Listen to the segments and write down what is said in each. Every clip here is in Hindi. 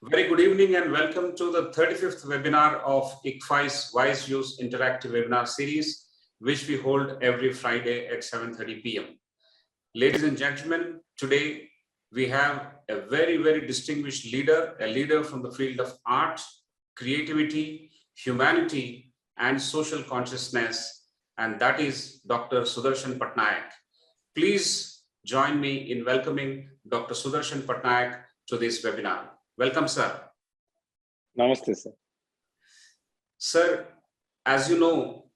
Very good evening and welcome to the 35th webinar of ICFAI's Wise Use Interactive Webinar Series, which we hold every Friday at 7:30 p.m. Ladies and gentlemen, today we have a very distinguished leader, a leader from the field of art, creativity, humanity, and social consciousness, and that is Dr. Sudharshan Pattnaik. Please join me in welcoming Dr. Sudharshan Pattnaik to this webinar. Welcome, sir. Namaste, sir. Sir, as you know,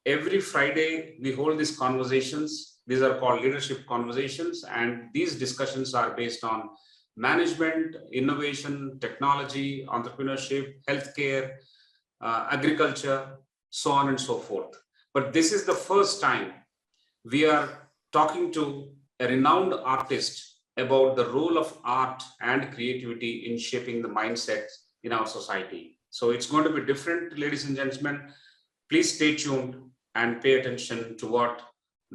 every Friday we hold these conversations. These are called leadership conversations, and these discussions are based on management, innovation, technology, entrepreneurship, healthcare, agriculture, so on and so forth. But this is the first time we are talking to a renowned artist about the role of art and creativity in shaping the mindsets in our society. So it's going to be different, ladies and gentlemen. Please stay tuned and pay attention to what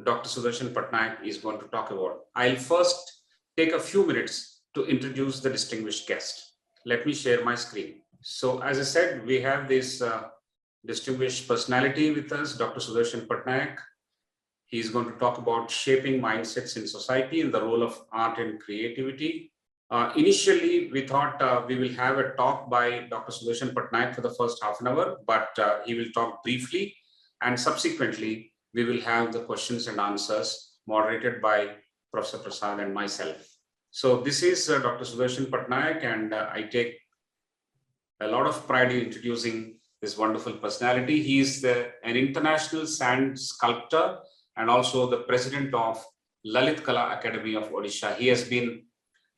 Dr. Sudharshan Pattnaik is going to talk about. I'll first take a few minutes to introduce the distinguished guest. Let me share my screen. So as I said, we have this distinguished personality with us, Dr. Sudharshan Pattnaik. He's going to talk about shaping mindsets in society and the role of art and creativity. Initially, we thought we will have a talk by Dr. Sudharshan Pattnaik for the first half an hour, but he will talk briefly. And subsequently, we will have the questions and answers moderated by Professor Prasad and myself. So this is Dr. Sudharshan Pattnaik, and I take a lot of pride in introducing this wonderful personality. He is an international sand sculptor and also the president of Lalit Kala Academy of Odisha. He has been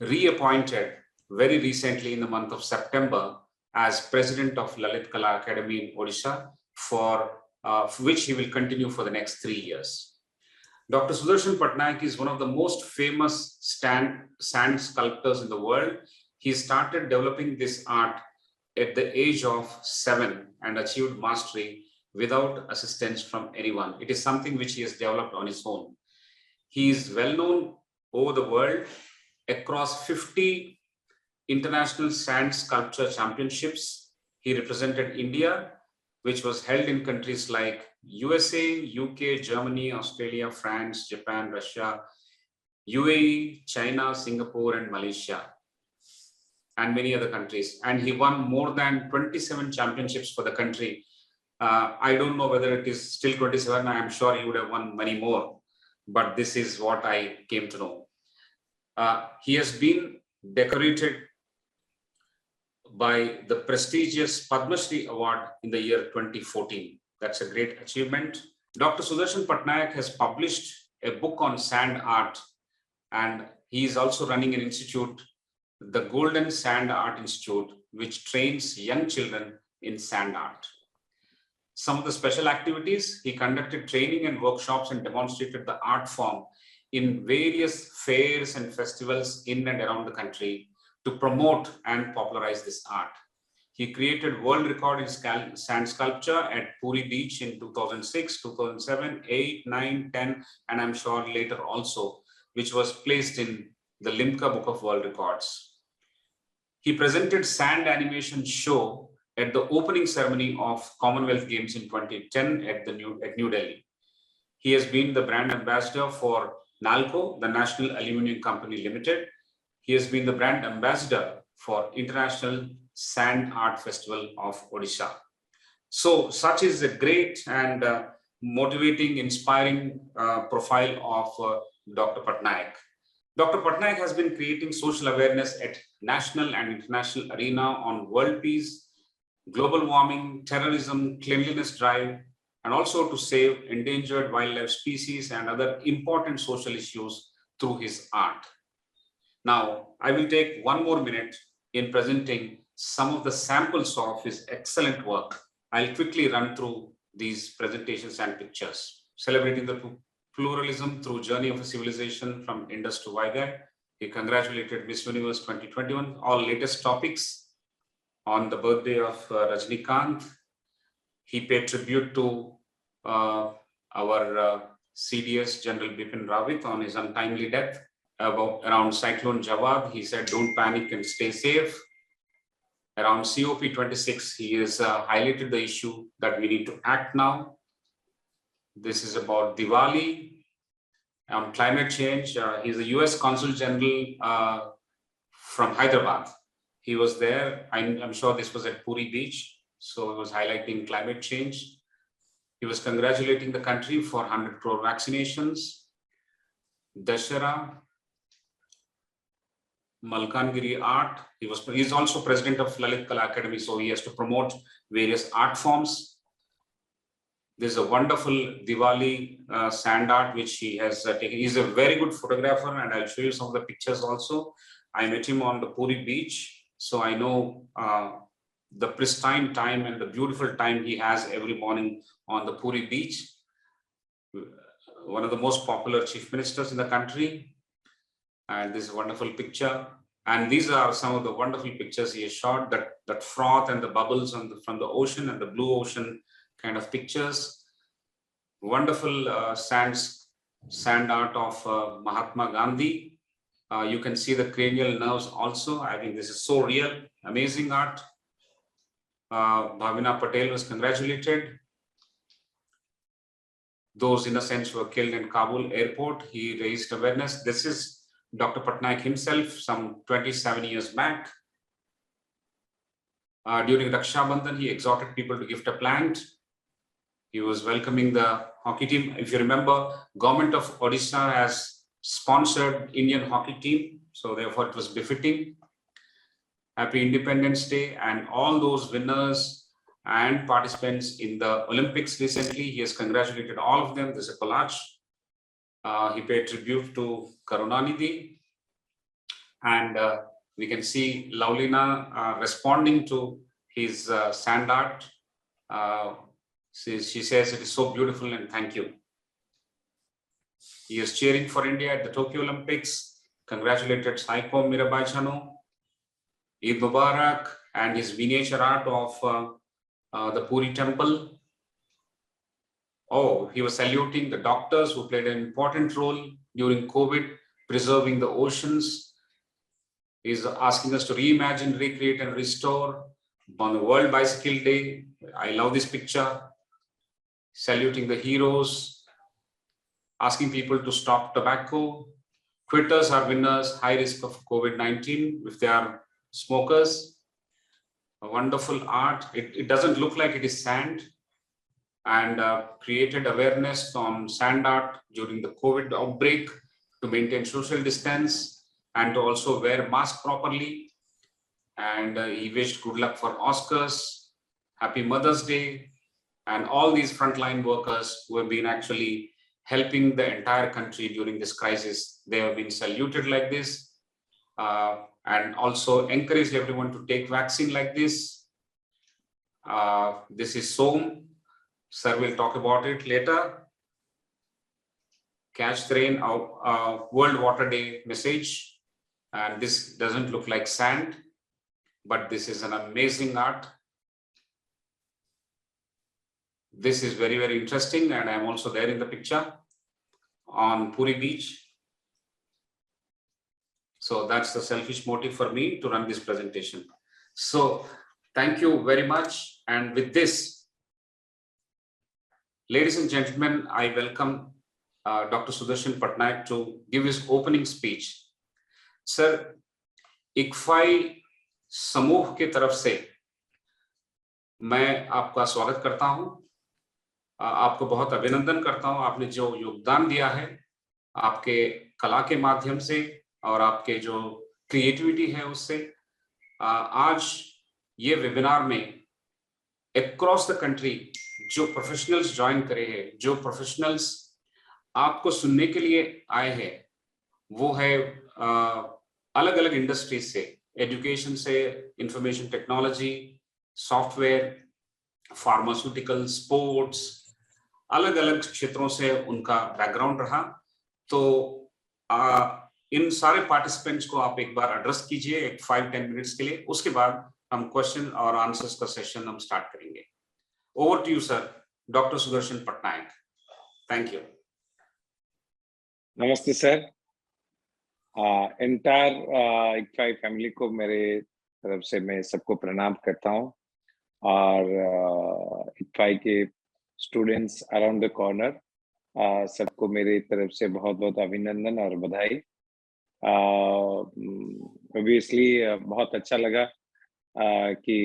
reappointed very recently in the month of September as president of Lalit Kala Academy in Odisha, for which he will continue for the next 3 years. Dr. Sudharshan Pattnaik is one of the most famous sand sculptors in the world. He started developing this art at the age of 7 and achieved mastery without assistance from anyone. It is something which he has developed on his own. He is well known over the world across 50 international sand sculpture championships. He represented India, which was held in countries like USA, UK, Germany, Australia, France, Japan, Russia, UAE, China, Singapore, and Malaysia, and many other countries. And he won more than 27 championships for the country. I don't know whether it is still 27. I am sure he would have won many more, but this is what I came to know. He has been decorated by the prestigious Padma Shri Award in the year 2014. That's a great achievement. Dr. Sudharshan Pattnaik has published a book on sand art, and he is also running an institute, the Golden Sand Art Institute, which trains young children in sand art. Some of the special activities: he conducted training and workshops and demonstrated the art form in various fairs and festivals in and around the country to promote and popularize this art. He created world record in sand sculpture at Puri Beach in 2006, 2007, 8, 9, 10, and I'm sure later also, which was placed in the Limca Book of World Records. He presented sand animation show at the opening ceremony of Commonwealth Games in 2010 at New Delhi. He has been the brand ambassador for NALCO, the National Aluminium Company Limited. He has been the brand ambassador for International Sand Art Festival of Odisha. So such is a great and motivating, inspiring profile of Dr. Pattnaik. Dr. Pattnaik has been creating social awareness at national and international arena on world peace, global warming, terrorism, cleanliness drive, and also to save endangered wildlife species and other important social issues through his art. Now, I will take 1 more minute in presenting some of the samples of his excellent work. I'll quickly run through these presentations and pictures. Celebrating the pluralism through journey of a civilization from Indus to Vaigai. He congratulated Miss Universe 2021, all latest topics. On the birthday of Rajnikant, he paid tribute to our CDS General Bipin Rawat on his untimely death. Around Cyclone Jawad, he said, "Don't panic and stay safe." Around COP26, he has highlighted the issue that we need to act now. This is about Diwali, climate change. He's a US Consul General from Hyderabad. He was there. I'm sure this was at Puri Beach. So he was highlighting climate change. He was congratulating the country for 100 crore vaccinations. Dashera, Malkangiri art. He's also president of Lalit Kala Academy, so he has to promote various art forms. There's a wonderful Diwali sand art which he has taken. He's a very good photographer, and I'll show you some of the pictures also. I met him on the Puri beach, so I know the pristine time and the beautiful time he has every morning on the Puri beach. One of the most popular chief ministers in the country. And this wonderful picture. And these are some of the wonderful pictures he has shot, that froth and the bubbles from the ocean and the blue ocean kind of pictures. Wonderful sand art of Mahatma Gandhi. You can see the cranial nerves also. I think this is so real, amazing art. Bhavina Patel was congratulated. Those innocents were killed in Kabul airport. He raised awareness. This is Dr. Pattnaik himself, some 27 years back. During Raksha Bandhan, he exhorted people to gift a plant. He was welcoming the hockey team. If you remember, government of Odisha has sponsored Indian hockey team, so therefore it was befitting. Happy Independence Day, and all those winners and participants in the Olympics recently. He has congratulated all of them. There's a collage. He paid tribute to Karunanidhi, and we can see Laulina responding to his sand art. She says it is so beautiful and thank you. He is cheering for India at the Tokyo Olympics. Congratulated Saiko Mirabai Chano, Eid Mubarak, and his miniature art of the Puri temple. Oh, he was saluting the doctors who played an important role during COVID, preserving the oceans. He's asking us to reimagine, recreate, and restore on the World Bicycle Day. I love this picture. Saluting the heroes, asking people to stop tobacco. Quitters are winners, high risk of COVID-19 if they are smokers. A wonderful art. It doesn't look like it is sand, and created awareness on sand art during the COVID outbreak to maintain social distance and to also wear mask properly. And he wished good luck for Oscars, Happy Mother's Day, and all these frontline workers who have been actually helping the entire country during this crisis. They have been saluted like this, and also encouraged everyone to take vaccine like this. This is Som. Sir will talk about it later. Catch the Rain, World Water Day message. And this doesn't look like sand, but this is an amazing art. This is very, very interesting, and I'm also there in the picture on Puri Beach. So that's the selfish motive for me to run this presentation. So thank you very much. And with this, ladies and gentlemen, I welcome Dr. Sudharshan Pattnaik to give his opening speech. Sir, ICFAI समूह के तरफ से मैं आपका स्वागत करता हूं, आपको बहुत अभिनंदन करता हूं। आपने जो योगदान दिया है आपके कला के माध्यम से और आपके जो क्रिएटिविटी है उससे, आज ये वेबिनार में अक्रॉस द कंट्री जो प्रोफेशनल्स ज्वाइन करे हैं, जो प्रोफेशनल्स आपको सुनने के लिए आए हैं, वो है अलग अलग इंडस्ट्रीज से, एजुकेशन से, information technology, software, pharmaceutical, sports, अलग अलग क्षेत्रों से उनका बैकग्राउंड रहा। तो इन सारे पार्टिसिपेंट्स को आप एक बार एड्रेस कीजिए एक 5-10 मिनट्स के लिए, उसके बाद हम क्वेश्चन और आंसर्स का सेशन हम स्टार्ट करेंगे। Over to you sir, doctor Sudarshan Patnaik. Thank you. नमस्ते सर। एंटायर ICFAI फैमिली को मेरे तरफ से मैं सबको प्रणाम करता हूँ और ICFAI के स्टूडेंट्स अराउंड द कॉर्नर सबको मेरी तरफ से बहुत बहुत अभिनंदन और बधाई। ऑब्वियसली बहुत अच्छा लगा कि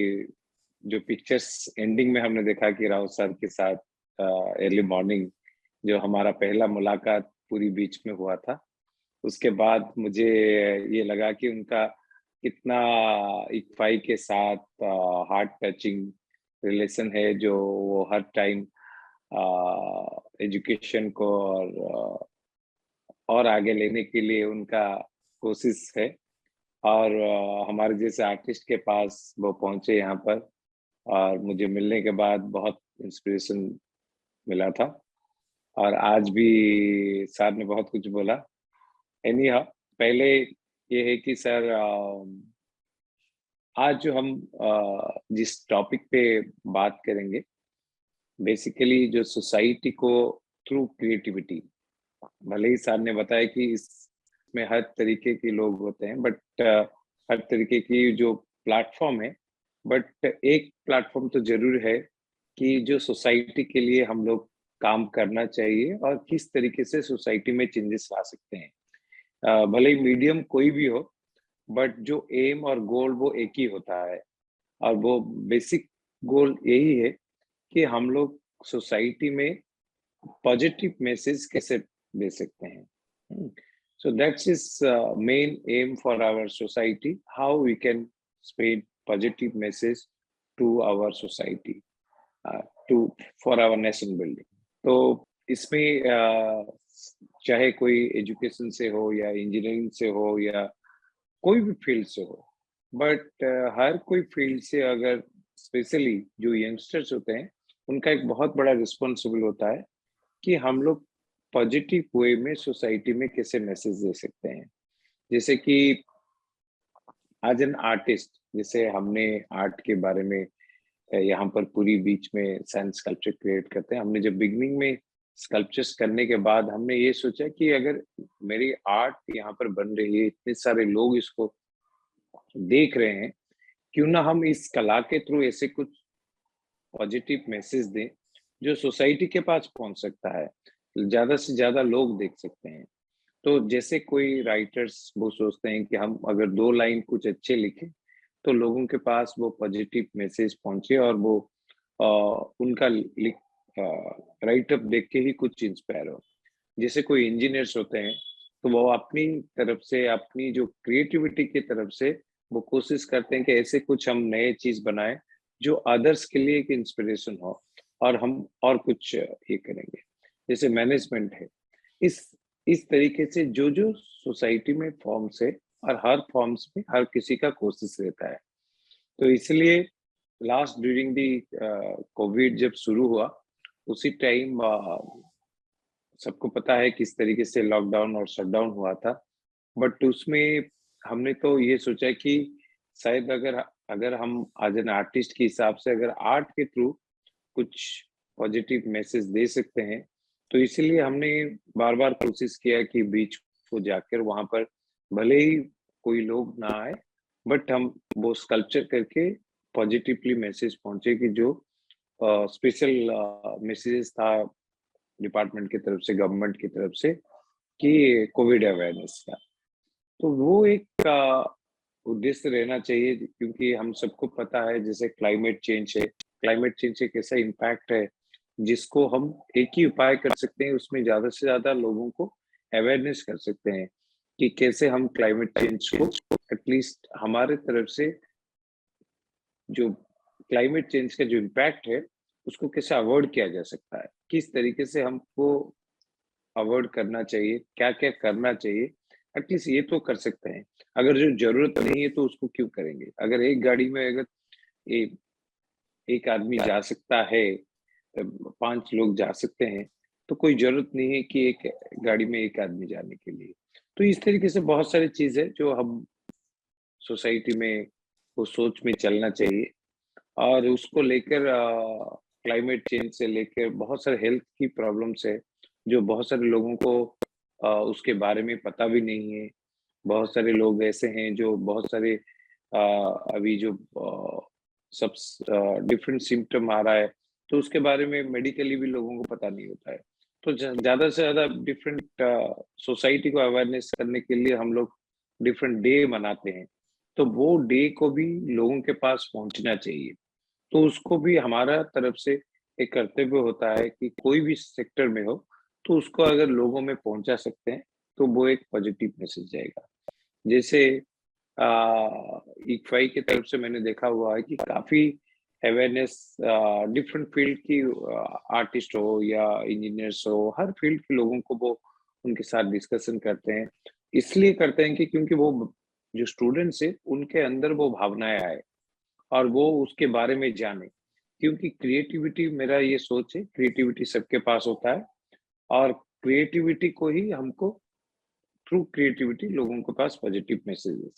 जो पिक्चर्स एंडिंग में हमने देखा कि राव सर के साथ अर्ली मॉर्निंग जो हमारा पहला मुलाकात पूरी बीच में हुआ था, उसके बाद मुझे ये लगा कि उनका कितना ICFAI के साथ हार्ट टचिंग रिलेशन है, जो वो हर टाइम एजुकेशन को और आगे लेने के लिए उनका कोशिश है। और हमारे जैसे आर्टिस्ट के पास वो पहुंचे यहाँ पर और मुझे मिलने के बाद बहुत इंस्पिरेशन मिला था। और आज भी सर ने बहुत कुछ बोला। एनी हाउ, पहले ये है कि सर आज जो हम जिस टॉपिक पे बात करेंगे, बेसिकली जो सोसाइटी को थ्रू क्रिएटिविटी, भले ही सर ने बताया कि इसमें हर तरीके के लोग होते हैं, बट हर तरीके की जो प्लेटफॉर्म है, बट एक प्लेटफॉर्म तो जरूर है कि जो सोसाइटी के लिए हम लोग काम करना चाहिए और किस तरीके से सोसाइटी में चेंजेस ला सकते हैं। भले ही मीडियम कोई भी हो, बट जो एम और गोल वो एक ही होता है। और वो बेसिक गोल यही है कि हम लोग सोसाइटी में पॉजिटिव मैसेज कैसे दे सकते हैं। So that's his main aim for our society, how we can spread positive message to our society, for our nation building. तो इसमें चाहे कोई एजुकेशन से हो या इंजीनियरिंग से हो या कोई भी फील्ड से हो, बट हर कोई फील्ड से अगर स्पेशली जो यंगस्टर्स होते हैं, उनका एक बहुत बड़ा रिस्पॉन्सिबल होता है कि हम लोग पॉजिटिव वे में सोसाइटी में कैसे मैसेज दे सकते हैं। जैसे कि आज एन आर्टिस्ट, जैसे हमने आर्ट के बारे में यहाँ पर पूरी बीच में साइंस स्कल्पचर क्रिएट करते हैं। हमने जब बिगनिंग में स्कल्पचर्स करने के बाद हमने ये सोचा कि अगर मेरी आर्ट यहाँ पर बन रही है, इतने सारे लोग इसको देख रहे हैं, क्यों ना हम इस कला के थ्रू ऐसे कुछ पॉजिटिव मैसेज दें जो सोसाइटी के पास पहुंच सकता है, ज्यादा से ज्यादा लोग देख सकते हैं। तो जैसे कोई राइटर्स वो सोचते हैं कि हम अगर 2 लाइन कुछ अच्छे लिखें तो लोगों के पास वो पॉजिटिव मैसेज पहुंचे और वो उनका राइटअप देख के ही कुछ इंस्पायर हो। जैसे कोई इंजीनियर्स होते हैं तो वो अपनी तरफ से, अपनी जो क्रिएटिविटी की तरफ से वो कोशिश करते हैं कि ऐसे कुछ हम नए चीज बनाएं जो अदर्स के लिए एक इंस्पिरेशन हो और हम और कुछ ये करेंगे। जैसे मैनेजमेंट है, इस तरीके से जो जो सोसाइटी में फॉर्म्स है और हर फॉर्म्स में हर किसी का कोशिश रहता है। तो इसलिए लास्ट ड्यूरिंग दी कोविड जब शुरू हुआ, उसी टाइम सबको पता है किस तरीके से लॉकडाउन और शटडाउन हुआ था, बट उसमें हमने तो ये सोचा कि शायद अगर हम आज एन आर्टिस्ट के हिसाब से अगर आर्ट के थ्रू कुछ पॉजिटिव मैसेज दे सकते हैं, तो इसीलिए हमने बार बार कोशिश किया कि बीच को जाकर वहां पर भले ही कोई लोग ना आए, बट हम वो स्कल्पचर करके पॉजिटिवली मैसेज पहुंचे कि जो स्पेशल मैसेजेस था डिपार्टमेंट की तरफ से, गवर्नमेंट की तरफ से, कि कोविड अवेयरनेस का। तो वो एक उद्देश्य रहना चाहिए, क्योंकि हम सबको पता है जैसे क्लाइमेट चेंज है, क्लाइमेट चेंज एक ऐसा इम्पैक्ट है जिसको हम एक ही उपाय कर सकते हैं, उसमें ज्यादा से ज्यादा लोगों को अवेयरनेस कर सकते हैं कि कैसे हम क्लाइमेट चेंज को एटलीस्ट हमारे तरफ से, जो क्लाइमेट चेंज का जो इम्पैक्ट है उसको कैसे अवॉइड किया जा सकता है, किस तरीके से हमको अवॉइड करना चाहिए, क्या क्या करना चाहिए, एटलीस्ट ये तो कर सकते हैं। अगर जो जरूरत नहीं है तो उसको क्यों करेंगे। अगर एक गाड़ी में अगर एक आदमी जा सकता है, 5 लोग जा सकते हैं, तो कोई जरूरत नहीं है कि एक गाड़ी में एक आदमी जाने के लिए। तो इस तरीके से बहुत सारी चीज है जो हम सोसाइटी में वो सोच में चलना चाहिए। और उसको लेकर क्लाइमेट चेंज से लेकर बहुत सारे हेल्थ की प्रॉब्लम्स है जो बहुत सारे लोगों को उसके बारे में पता भी नहीं है। बहुत सारे लोग ऐसे हैं जो बहुत सारे अभी जो सब डिफरेंट सिम्टम आ रहा है, तो उसके बारे में मेडिकली भी लोगों को पता नहीं होता है। तो ज्यादा से ज्यादा डिफरेंट सोसाइटी को अवेयरनेस करने के लिए हम लोग डिफरेंट डे मनाते हैं, तो वो डे को भी लोगों के पास पहुंचना चाहिए। तो उसको भी हमारा तरफ से एक कर्तव्य होता है कि कोई भी सेक्टर में हो, तो उसको अगर लोगों में पहुंचा सकते हैं तो वो एक पॉजिटिव मैसेज जाएगा। जैसे ICFAI की तरफ से मैंने देखा हुआ है कि काफी अवेयरनेस डिफरेंट फील्ड की आर्टिस्ट हो या इंजीनियर्स हो, हर फील्ड के लोगों को वो उनके साथ डिस्कशन करते हैं। इसलिए करते हैं कि क्योंकि वो जो स्टूडेंट्स है उनके अंदर वो भावनाएं आए और वो उसके बारे में जाने। क्योंकि क्रिएटिविटी, मेरा ये सोच है, क्रिएटिविटी सबके पास होता है और क्रिएटिविटी को ही हमको, थ्रू क्रिएटिविटी लोगों के पास पॉजिटिव मैसेजेस।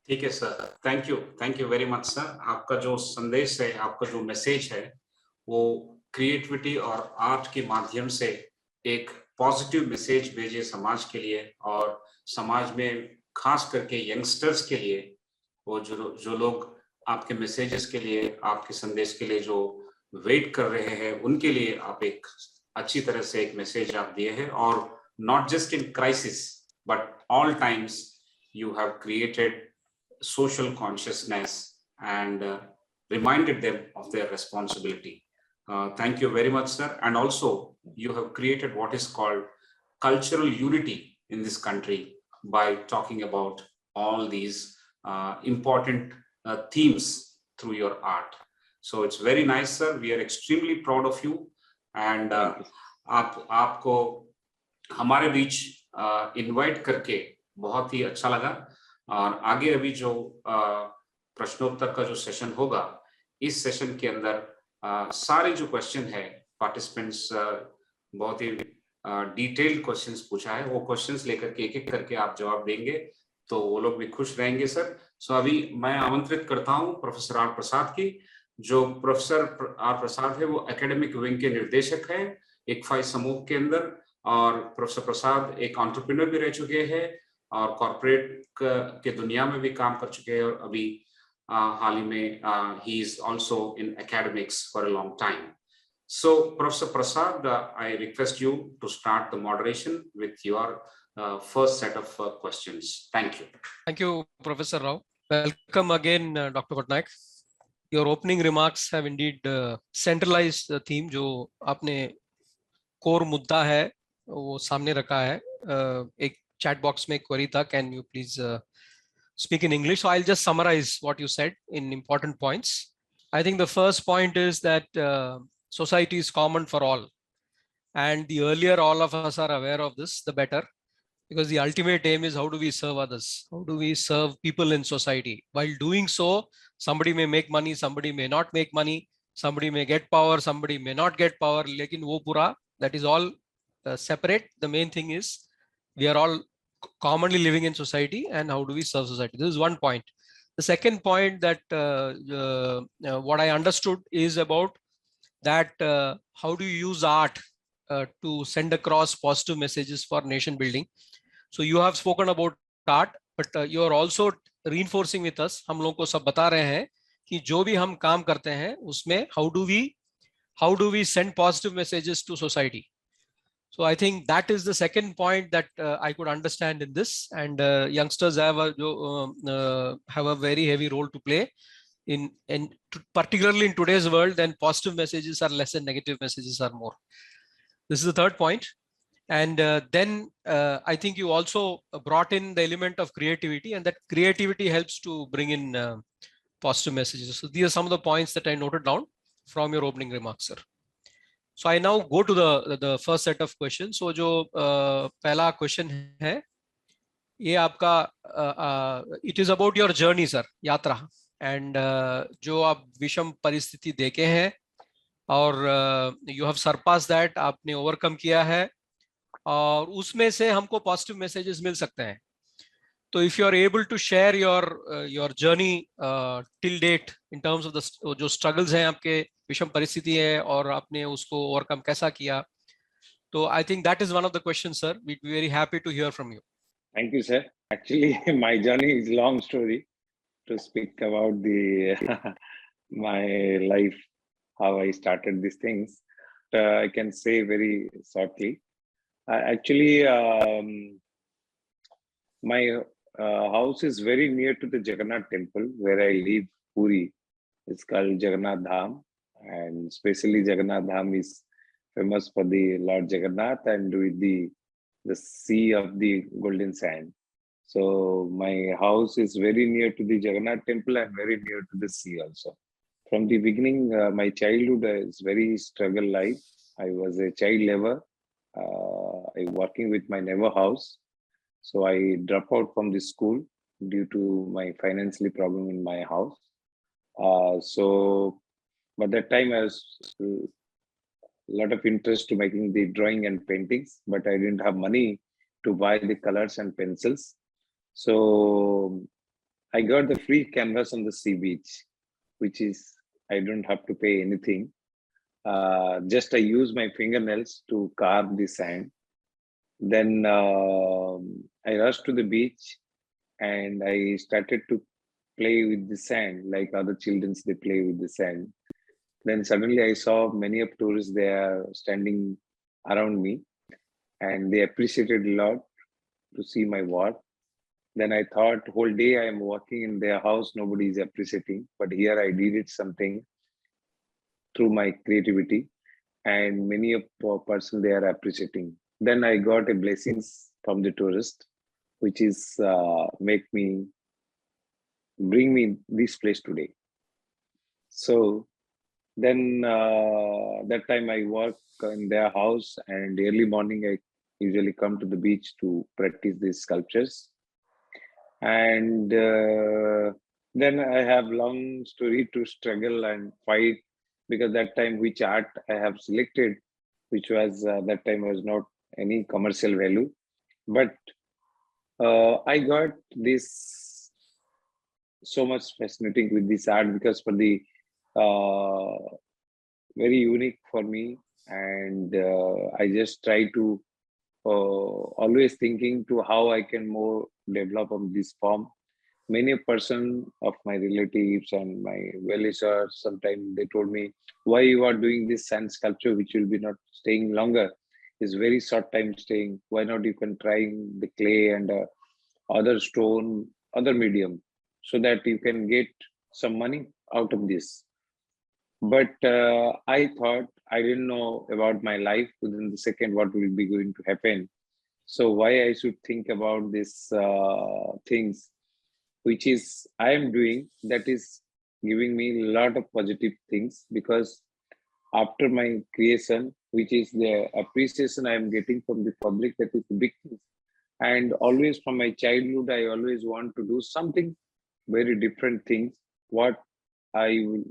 ठीक है sir, thank you very much sir. आपका जो संदेश है, आपका जो मैसेज है, वो क्रिएटिविटी और आर्ट के माध्यम से एक पॉजिटिव मैसेज भेजे समाज के लिए, और समाज में खास करके यंगस्टर्स के लिए, वो जो लोग आपके मैसेजेस के लिए, आपके संदेश के लिए जो वेट कर रहे हैं, उनके लिए आप एक अच्छी तरह से एक मैसेज आप दिए हैं। और not just in crisis but all times you have created social consciousness and reminded them of their responsibility. Thank you very much, sir. And also, you have created what is called cultural unity in this country by talking about all these important themes through your art. So it's very nice, sir. We are extremely proud of you. And आपको हमारे बीच इनवाइट करके बहुत ही अच्छा लगा। और आगे अभी जो प्रश्नोत्तर का जो सेशन होगा, इस सेशन के अंदर सारे जो क्वेश्चन है, पार्टिसिपेंट्स बहुत ही डिटेल्ड क्वेश्चंस पूछा है, वो क्वेश्चंस लेकर के एक एक करके आप जवाब देंगे, तो वो लोग भी खुश रहेंगे सर। सो अभी मैं आमंत्रित करता हूँ प्रोफेसर आर प्रसाद की। जो प्रोफेसर आर प्रसाद है वो एकेडमिक विंग के निर्देशक है ICFAI समूह के अंदर, और प्रोफेसर प्रसाद एक एंटरप्रेन्योर भी रह चुके हैं और कॉर्पोरेट के दुनिया में भी काम कर चुके हैं, और अभी हाल ही में he is also in academics for a long time. So Professor Prasad, I request you to start the moderation with your first set of questions. Thank you. Thank you, Professor Rao. Welcome again, Dr. Pattnaik. Your opening remarks have indeed centralized the theme जो आपने core मुद्दा है वो सामने रखा है। एक chat box में query था, can you please speak in English? So I'll just summarize what you said in important points. I think the first point is that society is common for all, and the earlier all of us are aware of this, the better, because the ultimate aim is how do we serve others, how do we serve people in society. While doing so, somebody may make money, somebody may not make money, somebody may get power, somebody may not get power, lekin wo pura, that is all separate. The main thing is we are all commonly living in society, and how do we serve society. This is one point. The second point that what I understood is about that how do you use art to send across positive messages for nation building. So you have spoken about art, but you are also reinforcing with us, हम लोगों को सब बता रहे हैं कि जो भी हम काम करते हैं उसमें how do we send positive messages to society. So I think that is the second point that I could understand in this, and youngsters have a very heavy role to play in particularly in today's world, then positive messages are less and negative messages are more. This is the third point. And then I think you also brought in the element of creativity, and that creativity helps to bring in positive messages. So these are some of the points that I noted down from your opening remarks, sir. So I now go to the first set of questions. So जो पहला question है, ये आपका it is about your journey, sir, यात्रा, and जो आप विषम परिस्थिति देखे हैं और you have surpassed that, आपने overcome किया है, और उसमें से हमको positive messages मिल सकते हैं. तो if you are able to share your journey till date in terms of the जो struggles हैं आपके, विषम परिस्थिति है और आपने उसको overcome कैसा किया, तो I think that is one of the questions, sir. We'd be very happy to hear from you. Thank you, sir. Actually, my journey is long story. to speak about the my life, how I started these things. I can say very shortly. Actually, my house is very near to the Jagannath temple where I live, Puri. It's called Jagannath Dham, and especially Jagannath Dham is famous for the Lord Jagannath and with the sea of the golden sand. So my house is very near to the Jagannath temple and very near to the sea also. From the beginning, my childhood is very struggle life. I was a child labor. I working with my neighbor house. So I dropped out from the school due to my financially problem in my house. So by that time I was a lot of interest to making the drawing and paintings, but I didn't have money to buy the colors and pencils. So I got the free canvas on the sea beach, which is I don't have to pay anything. Just I use my fingernails to carve the sand. Then I rushed to the beach and I started to play with the sand like other children, they play with the sand. Then suddenly I saw many of tourists there standing around me and they appreciated a lot to see my work. Then I thought whole day I am working in their house, nobody is appreciating, but here I did it something through my creativity and many of person they are appreciating. Then I got a blessings from the tourist, which is bring me this place today. So then that time I work in their house and early morning I usually come to the beach to practice these sculptures. And then I have long story to struggle and fight because that time which art I have selected, which was that time was not any commercial value, but I got this so much fascinating with this art because for the very unique for me, and I just try to always thinking to how I can more develop on this form. Many person of my relatives and my well-wishers, sometimes they told me, why you are doing this sand sculpture, which will be not staying longer. It's very short time staying. Why not you can try the clay and other stone, other medium, so that you can get some money out of this. But I thought I didn't know about my life within the second what will be going to happen. So why I should think about this things which is I am doing that is giving me a lot of positive things because after my creation, which is the appreciation I am getting from the public, that is the big thing. And always from my childhood, I always want to do something very different things. What I will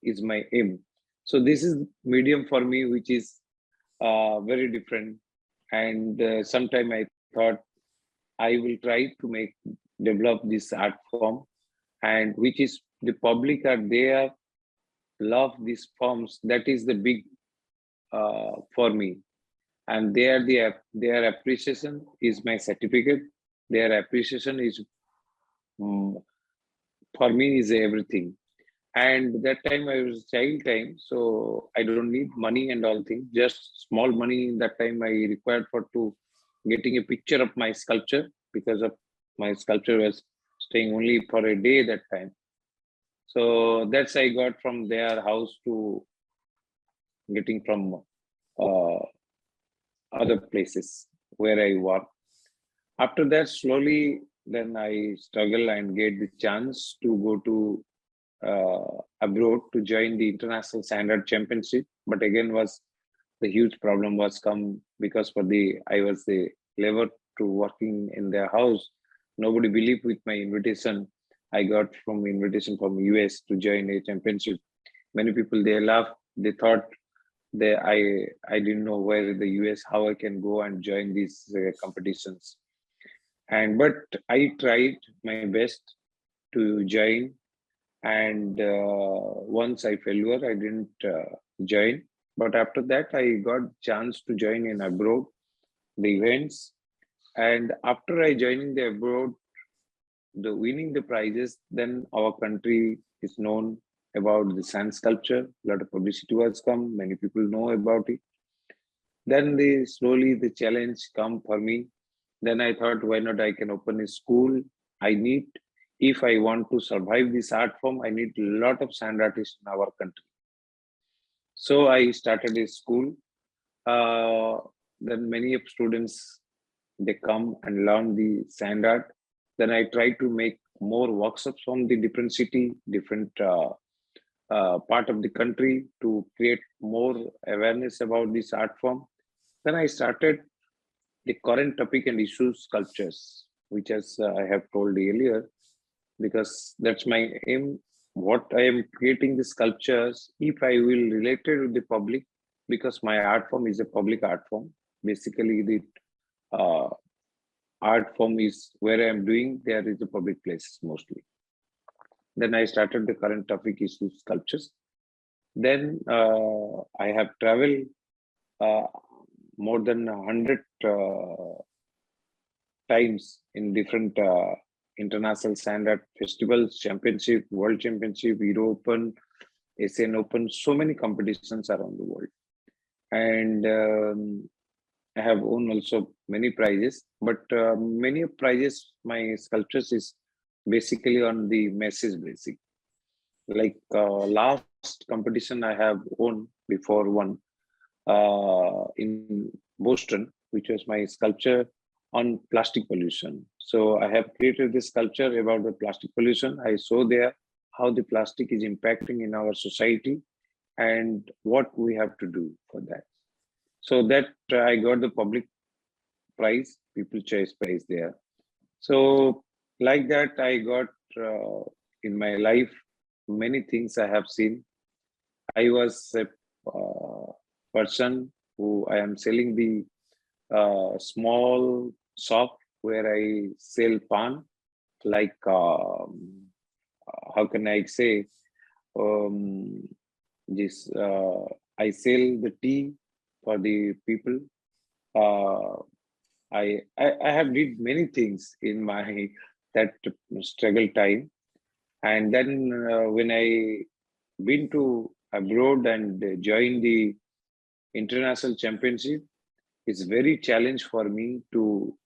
is my aim. So this is medium for me, which is very different. And sometime I thought I will try to develop this art form, and which is the public are there, love these forms. That is the big for me, and their appreciation is my certificate. Their appreciation is for me is everything. And that time I was child time, so I don't need money and all things. Just small money that time I required for to getting a picture of my sculpture because of my sculpture was staying only for a day that time. So that's I got from their house to getting from uh, other places where I work. After that, slowly, then I struggle and get the chance to go to abroad to join the international standard championship. But again, was the huge problem was come because for the I was the labor to working in their house. Nobody believed with my invitation. I got from invitation from US to join a championship. Many people they laughed. They thought I didn't know where the US how I can go and join these competitions. And but I tried my best to join. And once I failure, I didn't join. But after that, I got chance to join in abroad the events. And after I joining the abroad, the winning the prizes, then our country is known about the sand sculpture. A lot of publicity has come. Many people know about it. Then slowly the challenge come for me. Then I thought, why not I can open a school? If I want to survive this art form, I need a lot of sand artists in our country. So I started a school. Then many of students, they come and learn the sand art. Then I try to make more workshops from the different city, different part of the country to create more awareness about this art form. Then I started the current topic and issues sculptures, which as I have told earlier, because that's my aim. What I am creating the sculptures, if I will relate it with the public, because my art form is a public art form. Basically, the art form is where I am doing, there is a public place mostly. Then I started the current topic issues sculptures. Then I have traveled more than 100 times in different international sand art festivals, championship, world championship, European, Asian Open, so many competitions around the world. And I have won also many prizes, but many prizes, my sculptures is basically on the message basic. Like last competition I have won before one in Boston, which was my sculpture on plastic pollution. So I have created this sculpture about the plastic pollution. I saw there how the plastic is impacting in our society and what we have to do for that. So that I got the public prize, People Choice Prize there. So like that, I got in my life, many things I have seen. I was a person who I am selling the small shop where I sell pan, like how can I say this? I sell the tea for the people. I have did many things in my that struggle time, and then when I been to abroad and joined the international championship, it's very challenge for me to,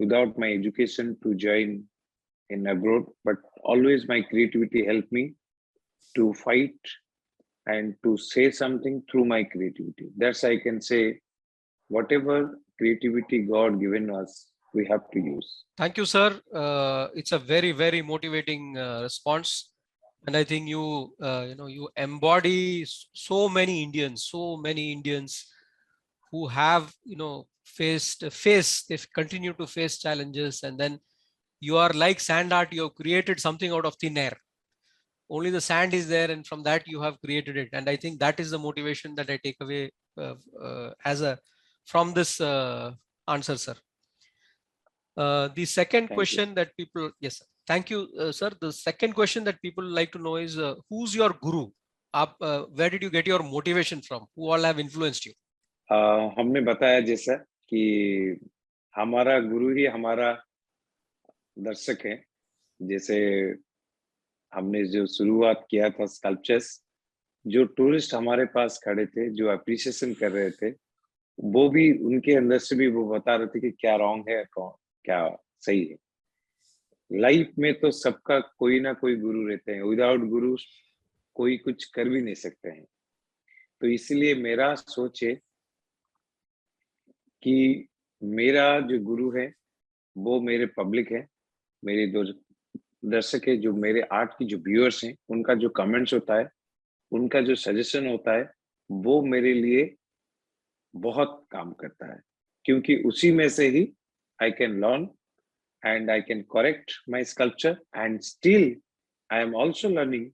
without my education, to join in abroad. But always my creativity helped me to fight and to say something through my creativity. That's I can say, whatever creativity God given us, we have to use. Thank you, sir. It's a very, very motivating response, and I think you embody so many Indians who have they continue to face challenges, and then you are like sand art. You have created something out of thin air. Only the sand is there, and from that you have created it. And I think that is the motivation that I take away from this answer, sir. The second question that people, yes, sir. Thank you, sir. The second question that people like to know is, who's your guru? Where did you get your motivation from? Who all have influenced you? हमने बताया जैसा कि हमारा गुरु ही हमारा दर्शक है. जैसे हमने जो शुरुआत किया था स्कल्पचर्स, जो टूरिस्ट हमारे पास खड़े थे, जो अप्रिसिएशन कर रहे थे, वो भी उनके अंदर से भी वो बता रहे थे कि क्या रॉन्ग है, क्या सही है. लाइफ में तो सबका कोई ना कोई गुरु रहते हैं. विदाउट गुरु कोई कुछ कर भी नहीं सकते हैं. तो इसलिए मेरा सोच है कि मेरा जो गुरु है वो मेरे पब्लिक है, मेरे दो दर्शक है, जो मेरे आर्ट की जो व्यूअर्स हैं, उनका जो कमेंट्स होता है, उनका जो सजेशन होता है, वो मेरे लिए बहुत काम करता है, क्योंकि उसी में से ही I can learn and I can correct my sculpture, and still I am also learning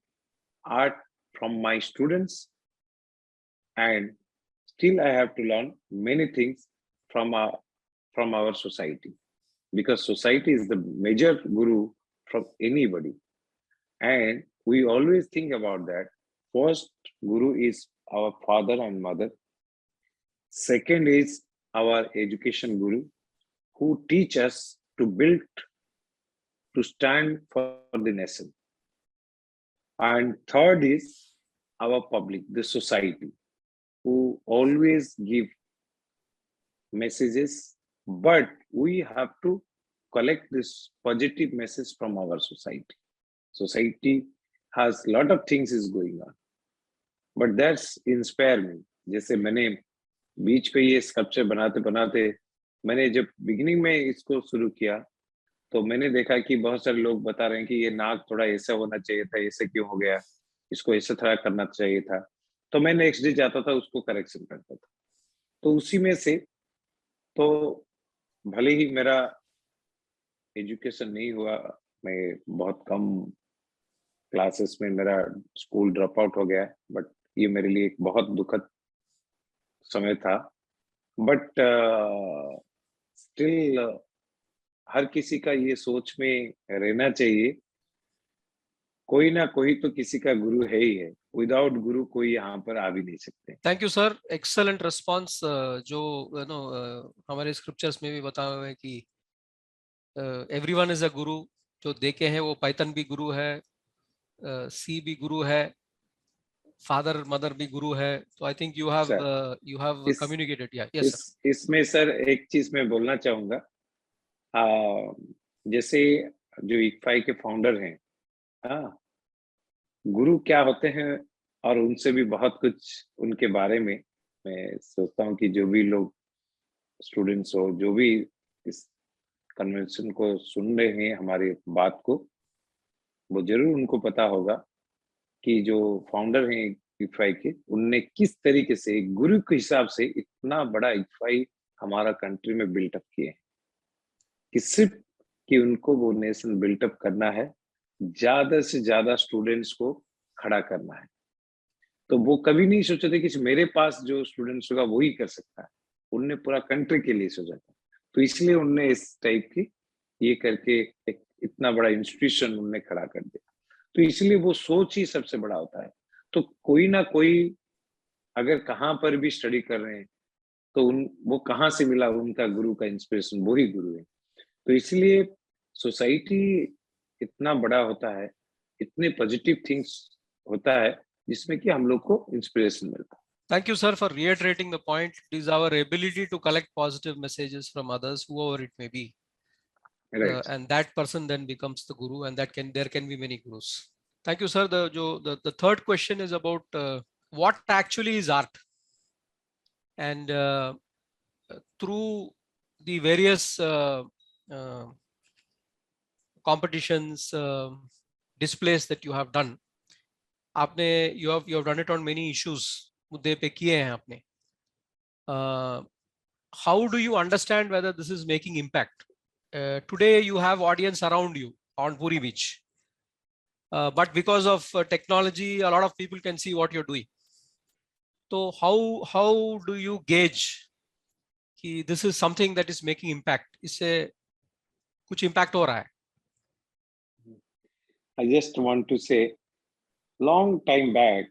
art from my students, and still I have to learn many things from our society, because society is the major guru from anybody, and we always think about that. First guru is our father and mother. Second is our education guru, who teach us to build to stand for the nation. And third is our public, the society, who always give messages, but we have to collect this positive message from our society. Society has a lot of things is going on, but that's inspire me. जैसे मैंने बीच पे ये स्कल्पचर बनाते बनाते मैंने जब बिगिनिंग में इसको शुरू किया तो मैंने देखा कि बहुत सारे लोग बता रहे हैं कि ये नाक थोड़ा ऐसा होना चाहिए था, ऐसे क्यों हो गया, इसको ऐसे थोड़ा करना चाहिए था। तो मैं नेक्स्ट डे जाता था, उसको करेक्शन करता था। तो उसी में से तो भले ही मेरा एजुकेशन नहीं हुआ, मैं बहुत कम क्लासेस में मेरा स्कूल ड्रॉप आउट हो गया, बट ये मेरे लिए एक बहुत दुखद समय था। बट स्टिल हर किसी का ये सोच में रहना चाहिए, कोई ना कोई तो किसी का गुरु है ही है, विदाउट गुरु कोई यहाँ पर आ भी नहीं सकते। Thank you sir, excellent response. जो हमारे स्क्रिप्चर्स में भी बताया हुआ है कि एवरीवन इज अ गुरु। जो देखे हैं वो पाइथन भी गुरु है, सी भी गुरु है, फादर मदर भी गुरु है। तो I think you have communicated. Yes sir. इसमें सर एक चीज मैं बोलना चाहूंगा, जैसे जो ICFAI के फाउंडर हैं, हाँ, गुरु क्या होते हैं और उनसे भी बहुत कुछ उनके बारे में मैं सोचता हूँ कि जो भी लोग स्टूडेंट्स हो, जो भी इस कन्वेंशन को सुन रहे हैं हमारी बात को, वो जरूर उनको पता होगा कि जो फाउंडर हैं ICFAI के, उनने किस तरीके से गुरु के हिसाब से इतना बड़ा ICFAI हमारा कंट्री में बिल्टअप किए हैं कि सिर्फ कि उनको वो नेशन बिल्टअप करना है, ज्यादा से ज्यादा स्टूडेंट्स को खड़ा करना है। तो वो कभी नहीं सोचे थे कि मेरे पास जो स्टूडेंट्स होगा वही कर सकता है, उनने पूरा कंट्री के लिए सोचा था। तो इसलिए उनने इस टाइप की ये करके एक इतना बड़ा इंस्टीट्यूशन उनने खड़ा कर दिया। तो इसलिए वो सोच ही सबसे बड़ा होता है। तो कोई ना कोई अगर कहाँ पर भी स्टडी कर रहे हैं तो वो कहाँ से मिला उनका गुरु का इंस्पिरेशन, वही गुरु है। तो इसलिए सोसाइटी इतना बड़ा होता है, इतने पॉजिटिव थिंग्स होता है जिसमें कि हम लोग को इंस्पिरेशन मिलता है। Thank you, sir, for reiterating the point. It is our ability to collect positive messages from others, whoever it may be. Right. And that person then becomes the guru, and there can be many gurus. Thank you, sir. The third question is about what actually is art, and through the various competitions, displays that you have done, you have done it on many issues. मुद्दे पे किए हैं आपने. How do you understand whether this is making impact? Today you have audience around you on Puri Beach, but because of technology, a lot of people can see what you're doing. So how do you gauge कि this is something that is making impact? इससे कुछ impact हो रहा है? I just want to say, long time back,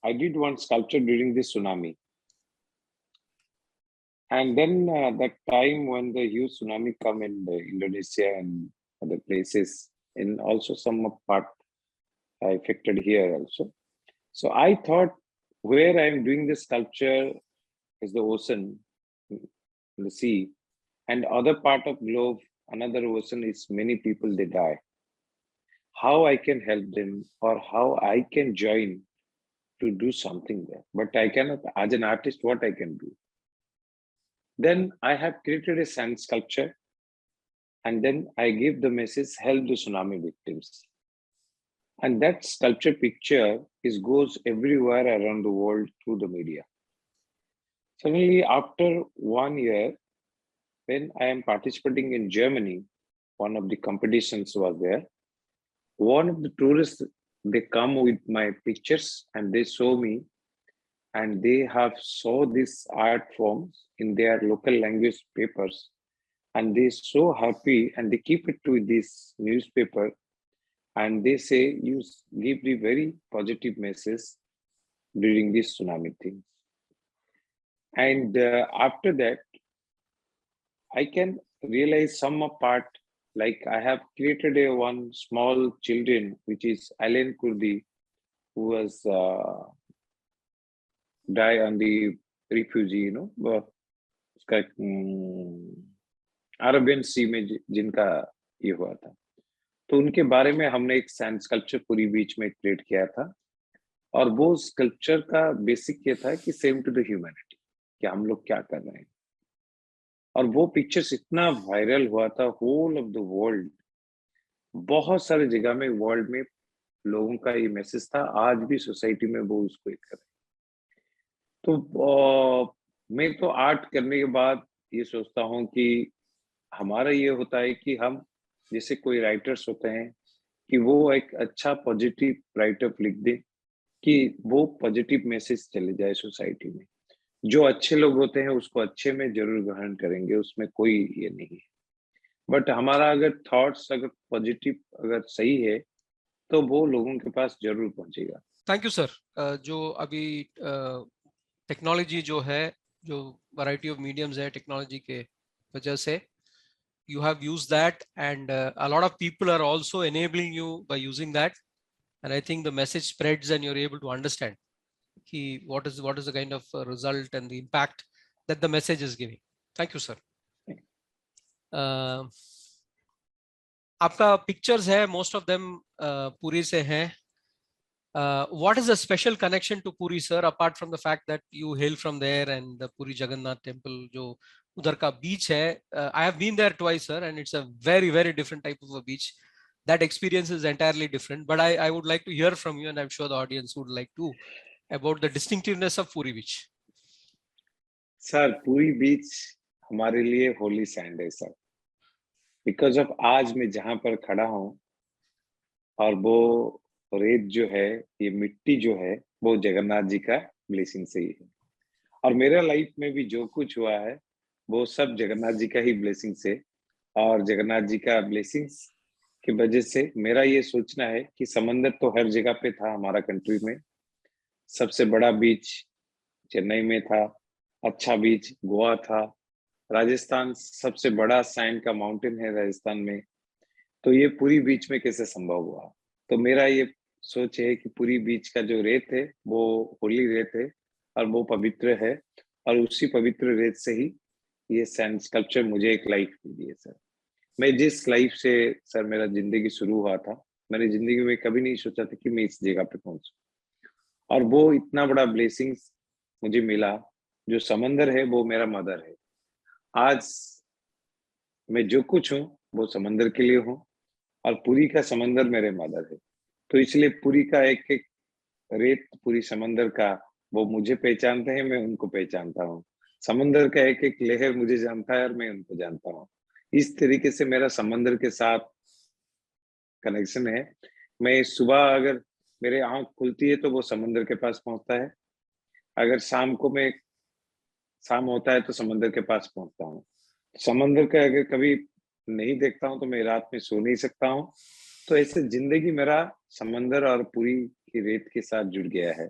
I did one sculpture during the tsunami. And then that time when the huge tsunami come in Indonesia and other places, and also some part affected here also. So I thought where I am doing this sculpture is the ocean, the sea, and other part of globe, another ocean is many people, they die. How I can help them or how I can join to do something there. But I cannot, as an artist, what I can do. Then I have created a sand sculpture, and then I give the message, help the tsunami victims. And that sculpture picture goes everywhere around the world through the media. Suddenly, after 1 year, when I am participating in Germany, one of the competitions was there. One of the tourists, they come with my pictures and they show me, and they have saw these art forms in their local language papers, and they so happy, and they keep it to this newspaper, and they say you give the very positive message during this tsunami thing. And after that, I can realize some part like I have created a one small children which is Alan Kurdi, who was die on the refugee, you know, उसका अरबियन सी में जिनका ये हुआ था, तो उनके बारे में हमने एक सैंड स्कल्पचर पूरी बीच में क्रिएट किया था। और वो स्कल्पचर का बेसिक ये था कि सेम टू द ह्यूमैनिटी, कि हम लोग क्या कर रहे हैं। और वो पिक्चर्स इतना वायरल हुआ था होल ऑफ द वर्ल्ड, बहुत सारे जगह में वर्ल्ड में लोगों का ये मैसेज था, आज भी सोसाइटी में वो उसको कर रहे हैं। तो मैं तो आर्ट करने के बाद ये सोचता हूँ कि हमारा ये होता है कि हम जैसे कोई राइटर्स होते हैं कि वो एक अच्छा पॉजिटिव राइटअप लिख दें कि वो पॉजिटिव मैसेज चले जाए सोसाइटी में। जो अच्छे लोग होते हैं उसको अच्छे में जरूर ग्रहण करेंगे, उसमें कोई ये नहीं है। बट हमारा अगर थॉट्स अगर पॉजिटिव अगर सही है तो वो लोगों के पास जरूर पहुंचेगा। Thank you sir. जो अभी टेक्नोलॉजी जो है, जो वैरायटी ऑफ मीडियम्स है टेक्नोलॉजी के वजह से, you have used that, and a lot of people are also enabling you by using that, and I think the message spreads and you're able to understand what is the kind of result and the impact that the message is giving. Thank you sir. आपका pictures है, most of them Puri से हैं. What is the special connection to Puri sir, apart from the fact that you hail from there and the Puri Jagannath temple जो उधर का beach है? I have been there twice sir, and it's a very very different type of a beach. That experience is entirely different, but I would like to hear from you, and I'm sure the audience would like to, about the distinctiveness of Puri beach. Sir पूरी बीच हमारे लिए होली सैंड है सर, बिकॉज ऑफ आज मैं जहां पर खड़ा हूं और वो रेत जो है, ये मिट्टी जो है, वो जगन्नाथ जी का ब्लेसिंग से ही है। और मेरा लाइफ में भी जो कुछ हुआ है वो सब जगन्नाथ जी का ही ब्लेसिंग से, और जगन्नाथ जी का ब्लेसिंग्स की वजह से मेरा ये सोचना है कि समंदर तो हर जगह पे था हमारा कंट्री में। सबसे बड़ा बीच चेन्नई में था, अच्छा बीच गोवा था, राजस्थान सबसे बड़ा सैंड का माउंटेन है राजस्थान में। तो ये पूरी बीच में कैसे संभव हुआ? तो मेरा ये सोच है कि पूरी बीच का जो रेत है वो होली रेत है और वो पवित्र है, और उसी पवित्र रेत से ही ये सैंड स्कल्पचर मुझे एक लाइफ मिली है सर। मैं जिस लाइफ से सर मेरा जिंदगी शुरू हुआ था, मैंने जिंदगी में कभी नहीं सोचा था कि मैं इस जगह पे पहुंचूं, और वो इतना बड़ा ब्लेसिंग्स मुझे मिला। जो समंदर है वो मेरा मदर है। आज मैं जो कुछ हूँ वो समंदर के लिए हूँ, और पुरी का समंदर मेरे मदर है। तो इसलिए पुरी का एक एक रेत, पूरी समंदर का, वो मुझे पहचानते हैं, मैं उनको पहचानता हूँ। समंदर का एक एक लहर मुझे जानता है और मैं उनको जानता हूँ। इस तरीके से मेरा समंदर के साथ कनेक्शन है। मैं सुबह अगर मेरे आंख खुलती है तो वो समंदर के पास पहुंचता है, अगर शाम को मैं शाम होता है तो समंदर के पास पहुंचता हूँ। समंदर का अगर कभी नहीं देखता हूँ तो मैं रात में सो नहीं सकता हूँ। तो ऐसे जिंदगी मेरा समंदर और पूरी की रेत के साथ जुड़ गया है।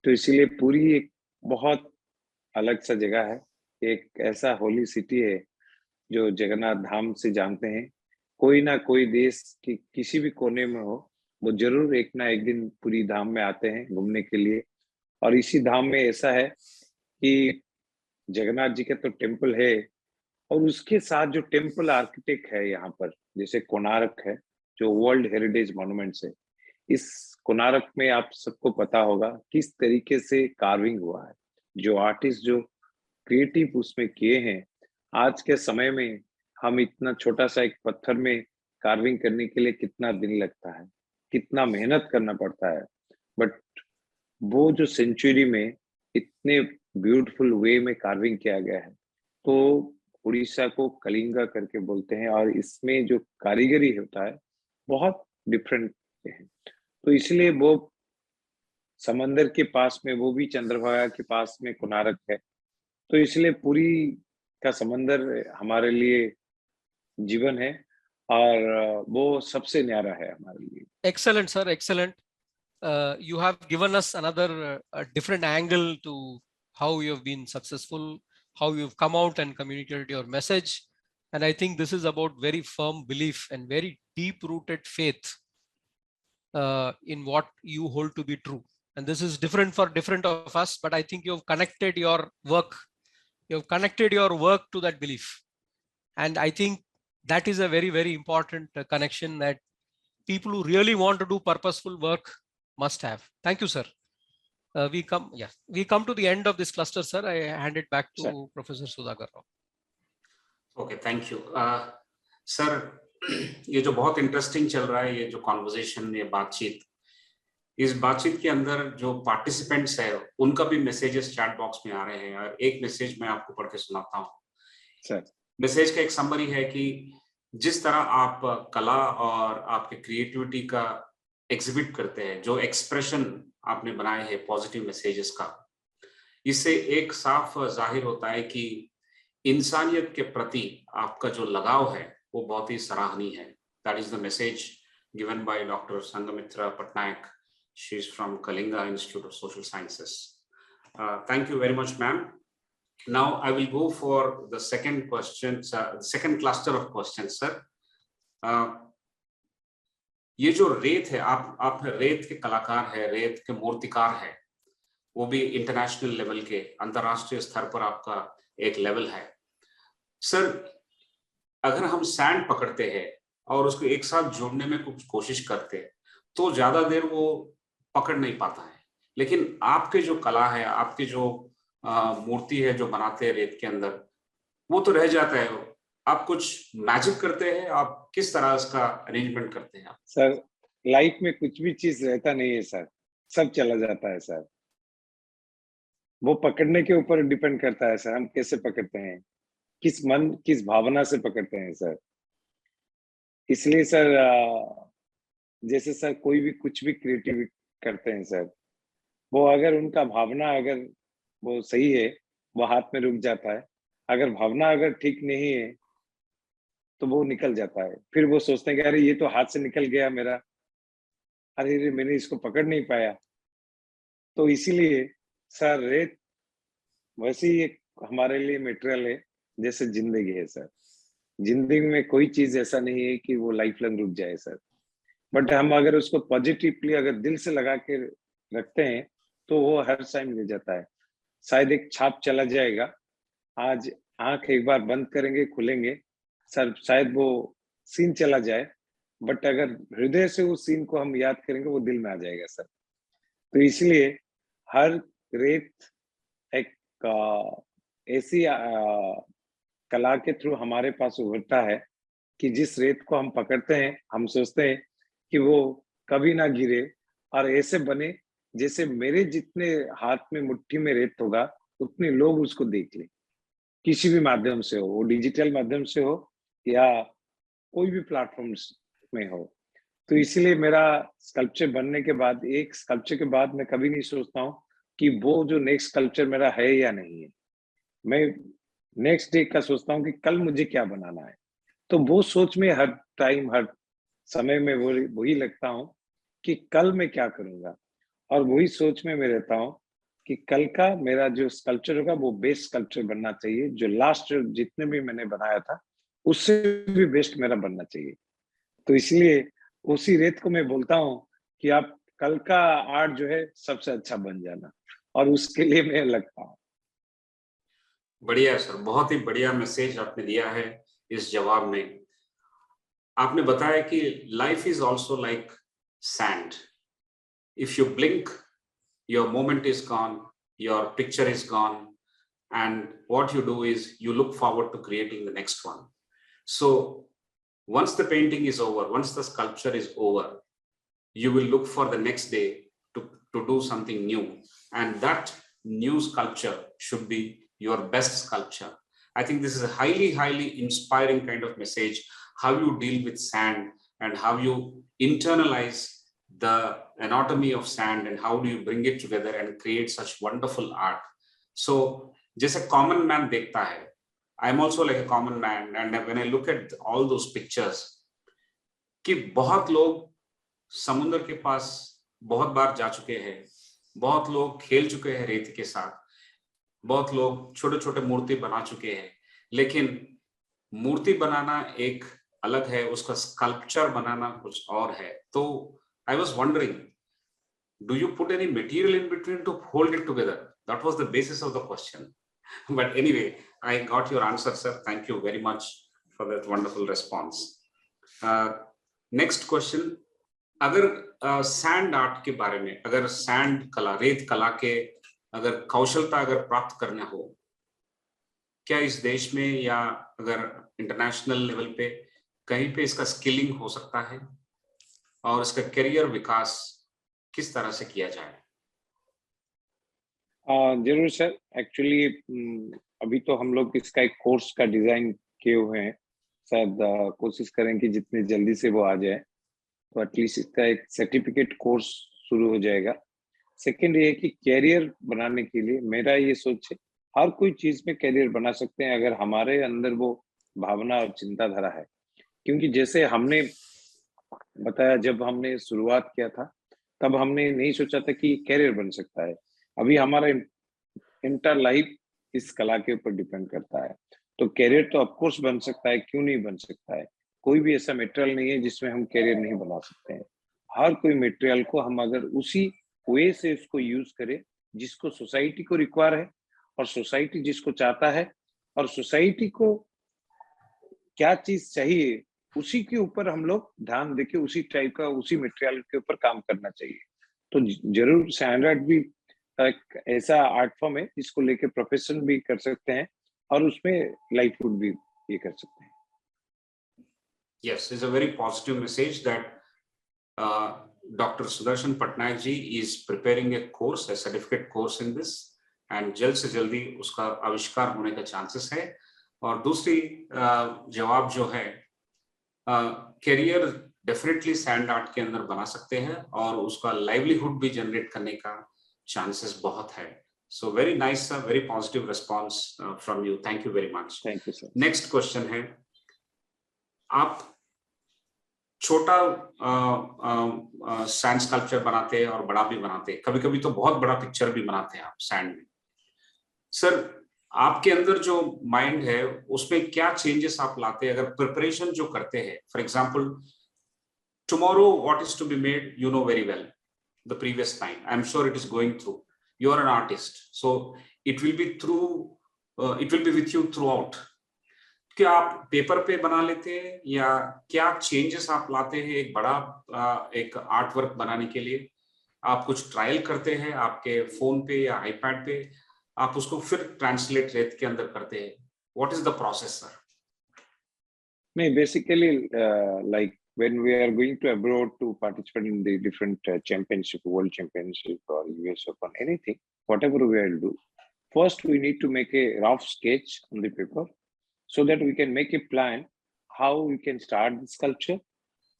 तो इसीलिए पूरी एक बहुत अलग सा जगह है, एक ऐसा होली सिटी है जो जगन्नाथ धाम से जानते हैं। कोई ना कोई देश की किसी भी कोने में हो, वो जरूर एक ना एक दिन पूरी धाम में आते हैं घूमने के लिए। और इसी धाम में ऐसा है कि जगन्नाथ जी का तो टेम्पल है, और उसके साथ जो टेम्पल आर्किटेक्ट है यहाँ पर, जैसे कोणार्क है जो वर्ल्ड हेरिटेज मॉन्यूमेंट्स है, इस कोणार्क में आप सबको पता होगा किस तरीके से कार्विंग हुआ है। जो आर्टिस्ट जो क्रिएटिव उसमें किए हैं, आज के समय में हम इतना छोटा सा एक पत्थर में कार्विंग करने के लिए कितना दिन लगता है, कितना मेहनत करना पड़ता है, बट वो जो सेंचुरी में इतने ब्यूटीफुल वे में कार्विंग किया गया है। तो उड़ीसा को कलिंगा करके बोलते हैं, और इसमें जो कारीगरी होता है बहुत डिफरेंट है। तो इसलिए वो समंदर के पास में, वो भी चंद्रभागा के पास में कोणार्क है। तो इसलिए पूरी का समंदर हमारे लिए जीवन है, और वो सबसे न्यारा है हमारे लिए। Excellent sir, excellent. You have given us another different angle to how you have been successful, how you've come out and communicated your message. And I think this is about very firm belief and very deep rooted faith in what you hold to be true. And this is different for different of us, but I think you've connected your work to that belief. And I think that is a very, very important connection that people who really want to do purposeful work must have. Thank you, sir. We come to the end of this cluster, sir. I hand it back to Professor Sudhakar Rao. Okay, thank you. Sir, ये जो बहुत इंटरेस्टिंग चल रहा है, ये जो कॉन्वर्जेशन, ये बातचीत, इस बातचीत के अंदर जो पार्टिसिपेंट्स है उनका भी मैसेजेस चैट बॉक्स में आ रहे हैं। और एक मैसेज मैं आपको पढ़ के सुनाता हूँ। मैसेज का एक समरी है कि जिस तरह आप कला और आपके क्रिएटिविटी का एग्जिबिट करते हैं, जो एक्सप्रेशन आपने बनाए हैं पॉजिटिव मैसेजेस का, इससे एक साफ जाहिर होता है कि इंसानियत के प्रति आपका जो लगाव है वो बहुत ही सराहनीय है। That is the message given by doctor Sanghamitra Patnaik. She is from Kalinga Institute of Social Sciences. Thank you very much, ma'am. Now I will go for the second question, second cluster of questions, sir. ये जो रेत है, आप रेत के कलाकार है, रेत के मूर्तिकार है, वो भी इंटरनेशनल लेवल के, अंतरराष्ट्रीय स्तर पर आपका एक लेवल है। सर, अगर हम सैंड पकड़ते हैं और उसको एक साथ जोड़ने में कुछ कोशिश करते हैं तो ज्यादा देर वो पकड़ नहीं पाता है, लेकिन आपके जो कला है, आपकी जो मूर्ति है जो बनाते हैं रेत के अंदर, वो तो रह जाता है। आप कुछ मैजिक करते हैं, आप किस तरह इसका अरेंजमेंट करते हैं? सर, लाइफ में कुछ भी चीज रहता नहीं है सर, सब चला जाता है सर। वो पकड़ने के ऊपर डिपेंड करता है सर, हम कैसे पकड़ते हैं, किस मन किस भावना से पकड़ते हैं सर। इसलिए सर जैसे सर कोई भी कुछ भी क्रिएटिव करते हैं सर, वो अगर उनका भावना अगर वो सही है वो हाथ में रुक जाता है, अगर भावना अगर ठीक नहीं है तो वो निकल जाता है। फिर वो सोचते हैं कि अरे ये तो हाथ से निकल गया मेरा, अरे मैंने इसको पकड़ नहीं पाया। तो इसीलिए सर रेत वैसे ही एक हमारे लिए मटेरियल है जैसे जिंदगी है सर। जिंदगी में कोई चीज ऐसा नहीं है कि वो लाइफ लॉन्ग रुक जाए सर, बट हम अगर उसको पॉजिटिवली अगर दिल से लगा के रखते हैं तो वो हर टाइम ले जाता है। शायद एक छाप चला जाएगा, आज आंख एक बार बंद करेंगे खुलेंगे सर, शायद वो सीन चला जाए, बट अगर हृदय से उस सीन को हम याद करेंगे वो दिल में आ जाएगा सर। तो इसलिए हर रेत एक ऐसी कला के थ्रू हमारे पास उभरता है कि जिस रेत को हम पकड़ते हैं हम सोचते हैं कि वो कभी ना गिरे और ऐसे बने जैसे मेरे जितने हाथ में मुट्ठी में रेत होगा उतने लोग उसको देख लें, किसी भी माध्यम से हो, वो डिजिटल माध्यम से हो या कोई भी प्लेटफॉर्म्स में हो। तो इसीलिए मेरा स्कल्पचर बनने के बाद, एक स्कल्पचर के बाद मैं कभी नहीं सोचता हूँ कि वो जो नेक्स्ट स्कल्पचर मेरा है या नहीं है, मैं नेक्स्ट डे का सोचता हूँ कि कल मुझे क्या बनाना है। तो वो सोच में हर टाइम हर समय में वही लगता हूँ कि कल मैं क्या करूंगा, और वही सोच में मैं रहता हूँ कि कल का मेरा जो स्कल्पचर होगा वो बेस्ट स्कल्पचर बनना चाहिए, जो लास्ट जितने भी मैंने बनाया था उससे भी बेस्ट मेरा बनना चाहिए। तो इसलिए उसी रेत को मैं बोलता हूँ कि आप कल का आर्ट जो है सबसे अच्छा बन जाना, और उसके लिए मैं लगता हूँ। बढ़िया सर, बहुत ही बढ़िया मैसेज आपने दिया है इस जवाब में। आपने बताया कि life is also like sand, if you blink your moment is gone, your picture is gone, and what you do is you look forward to creating the next one. So once the painting is over, once the sculpture is over, you will look for the next day to do something new, and that new sculpture should be your best sculpture. I think this is a highly inspiring kind of message, how you deal with sand and how you internalize the anatomy of sand and how do you bring it together and create such wonderful art. So जैसे common man देखता है, I'm also like a common man, and when I look at all those pictures, कि बहुत लोग समुद्र के पास बहुत बार जा चुके हैं, बहुत लोग खेल चुके हैं रेत के साथ, बहुत लोग छोटे छोटे मूर्ति बना चुके हैं, लेकिन मूर्ति बनाना एक अलग है, उसका स्कल्पचर बनाना कुछ और है. तो I was wondering, do you put any material in between to hold it together? That was the basis of the question. But anyway, I got your answer, sir. Thank you very much for that wonderful response. Next question. अगर सैंड आर्ट के बारे में, अगर सैंड कला, रेत कला के अगर कौशलता अगर प्राप्त करना हो, क्या इस देश में या अगर इंटरनेशनल लेवल पे कहीं पे इसका स्किलिंग हो सकता है और इसका करियर विकास किस तरह से किया जाए? जरूर सर. एक्चुअली अभी तो हम लोग इसका एक कोर्स का डिजाइन किए हुए हैं. शायद कोशिश करें कि जितनी जल्दी से वो आ जाए, तो एटलीस्ट इसका एक सर्टिफिकेट कोर्स शुरू हो जाएगा. सेकंड ये है कि कैरियर बनाने के लिए मेरा ये सोच है, हर कोई चीज में कैरियर बना सकते हैं अगर हमारे अंदर वो भावना और चिंताधारा है. क्योंकि जैसे हमने बताया, जब हमने शुरुआत किया था तब हमने नहीं सोचा था कि कैरियर बन सकता है. अभी हमारा इंटर लाइफ इस कला के ऊपर डिपेंड करता है. तो कैरियर तो ऑफ कोर्स बन सकता है, क्यों नहीं बन सकता है. कोई भी ऐसा मटेरियल नहीं है जिसमें हम कैरियर नहीं बना सकते हैं. हर कोई मटेरियल को हम अगर उसी वे से उसको यूज करें जिसको सोसाइटी को रिक्वायर है और सोसाइटी जिसको चाहता है और सोसाइटी को क्या चीज चाहिए, उसी के ऊपर हम लोग ध्यान देके उसी टाइप का उसी मटेरियल के ऊपर काम करना चाहिए. तो जरूर सैंड आर्ट भी एक ऐसा आर्ट फॉर्म है जिसको लेके प्रोफेशन भी कर सकते हैं और उसमें लाइवलीहुड भी ये कर सकते हैं. Yes, it's a very positive message that Dr. Sudharshan Pattnaik ji is preparing a course, a certificate course in this, and जल्द से जल्दी उसका आविष्कार होने का चांसेस है. और दूसरी जवाब जो है, कैरियर डेफिनेटली सैंड आर्ट के अंदर बना सकते हैं और उसका लाइवलीहुड भी जनरेट करने का चांसेस बहुत है. So very nice sir, very positive response from you. Thank you very much. Thank you sir. Next question है, आप छोटा सैंड स्कल्पचर बनाते हैं और बड़ा भी बनाते हैं, कभी कभी तो बहुत बड़ा पिक्चर भी बनाते हैं आप सैंड में. सर, आपके अंदर जो माइंड है उसमें क्या चेंजेस आप लाते हैं अगर प्रिपरेशन जो करते हैं? For example, tomorrow what is to be made, you know very well the previous time. I am sure it is going through. You are an artist, so it will be with you throughout. क्या आप पेपर पे बना लेते हैं या क्या चेंजेस आप लाते हैं एक बड़ा एक आर्ट वर्क बनाने के लिए? आप कुछ ट्रायल करते हैं आपके फोन पे या आईपैड पे, आप उसको फिर ट्रांसलेट रेत के अंदर करते हैं? What is the process sir? नहीं, basically like when we are going to abroad to participate in the different championship, world championship or US Open, anything, whatever we will do, first we need to make a rough sketch on the paper so that we can make a plan how we can start the sculpture,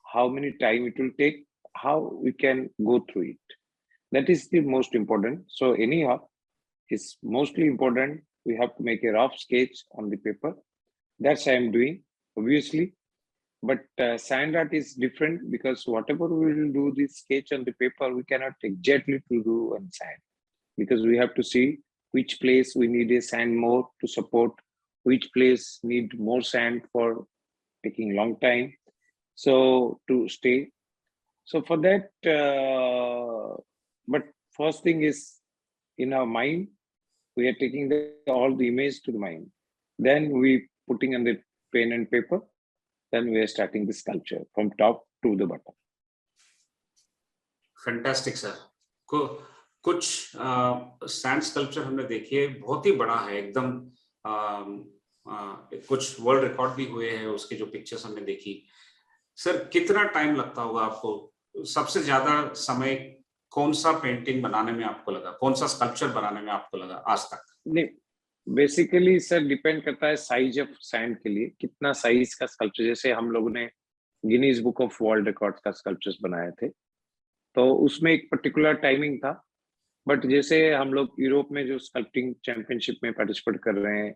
how many time it will take, how we can go through it. That is the most important. So anyhow, it's mostly important we have to make a rough sketch on the paper. That's I am doing, obviously. But sand art is different because whatever we will do this sketch on the paper, we cannot exactly to do on sand, because we have to see which place we need a sand more to support, which place need more sand for taking long time so to stay. So for that, but first thing is in our mind, we are taking all the image to the mind. Then we putting on the pen and paper. Then we are starting the sculpture from top to the bottom. Fantastic sir. कुछ सैंड स्कल्पचर हमने देखी है, बहुत ही बड़ा है एकदम. कुछ वर्ल्ड रिकॉर्ड भी हुए हैं उसके, जो पिक्चर्स हमने देखी. सर, कितना टाइम लगता होगा आपको? सबसे ज्यादा समय कौन सा पेंटिंग बनाने में आपको लगा, कौन सा स्कल्पचर बनाने में आपको लगा आज तक? नहीं, बेसिकली सर डिपेंड करता है साइज ऑफ सैंड के लिए, कितना साइज का स्कल्पचर. जैसे हम लोगों ने Guinness book of world record का स्कल्पचर्स बनाए थे, तो उसमें एक पर्टिकुलर टाइमिंग था. बट जैसे हम लोग यूरोप में जो स्कल्पटिंग चैंपियनशिप में पार्टिसिपेट कर रहे हैं,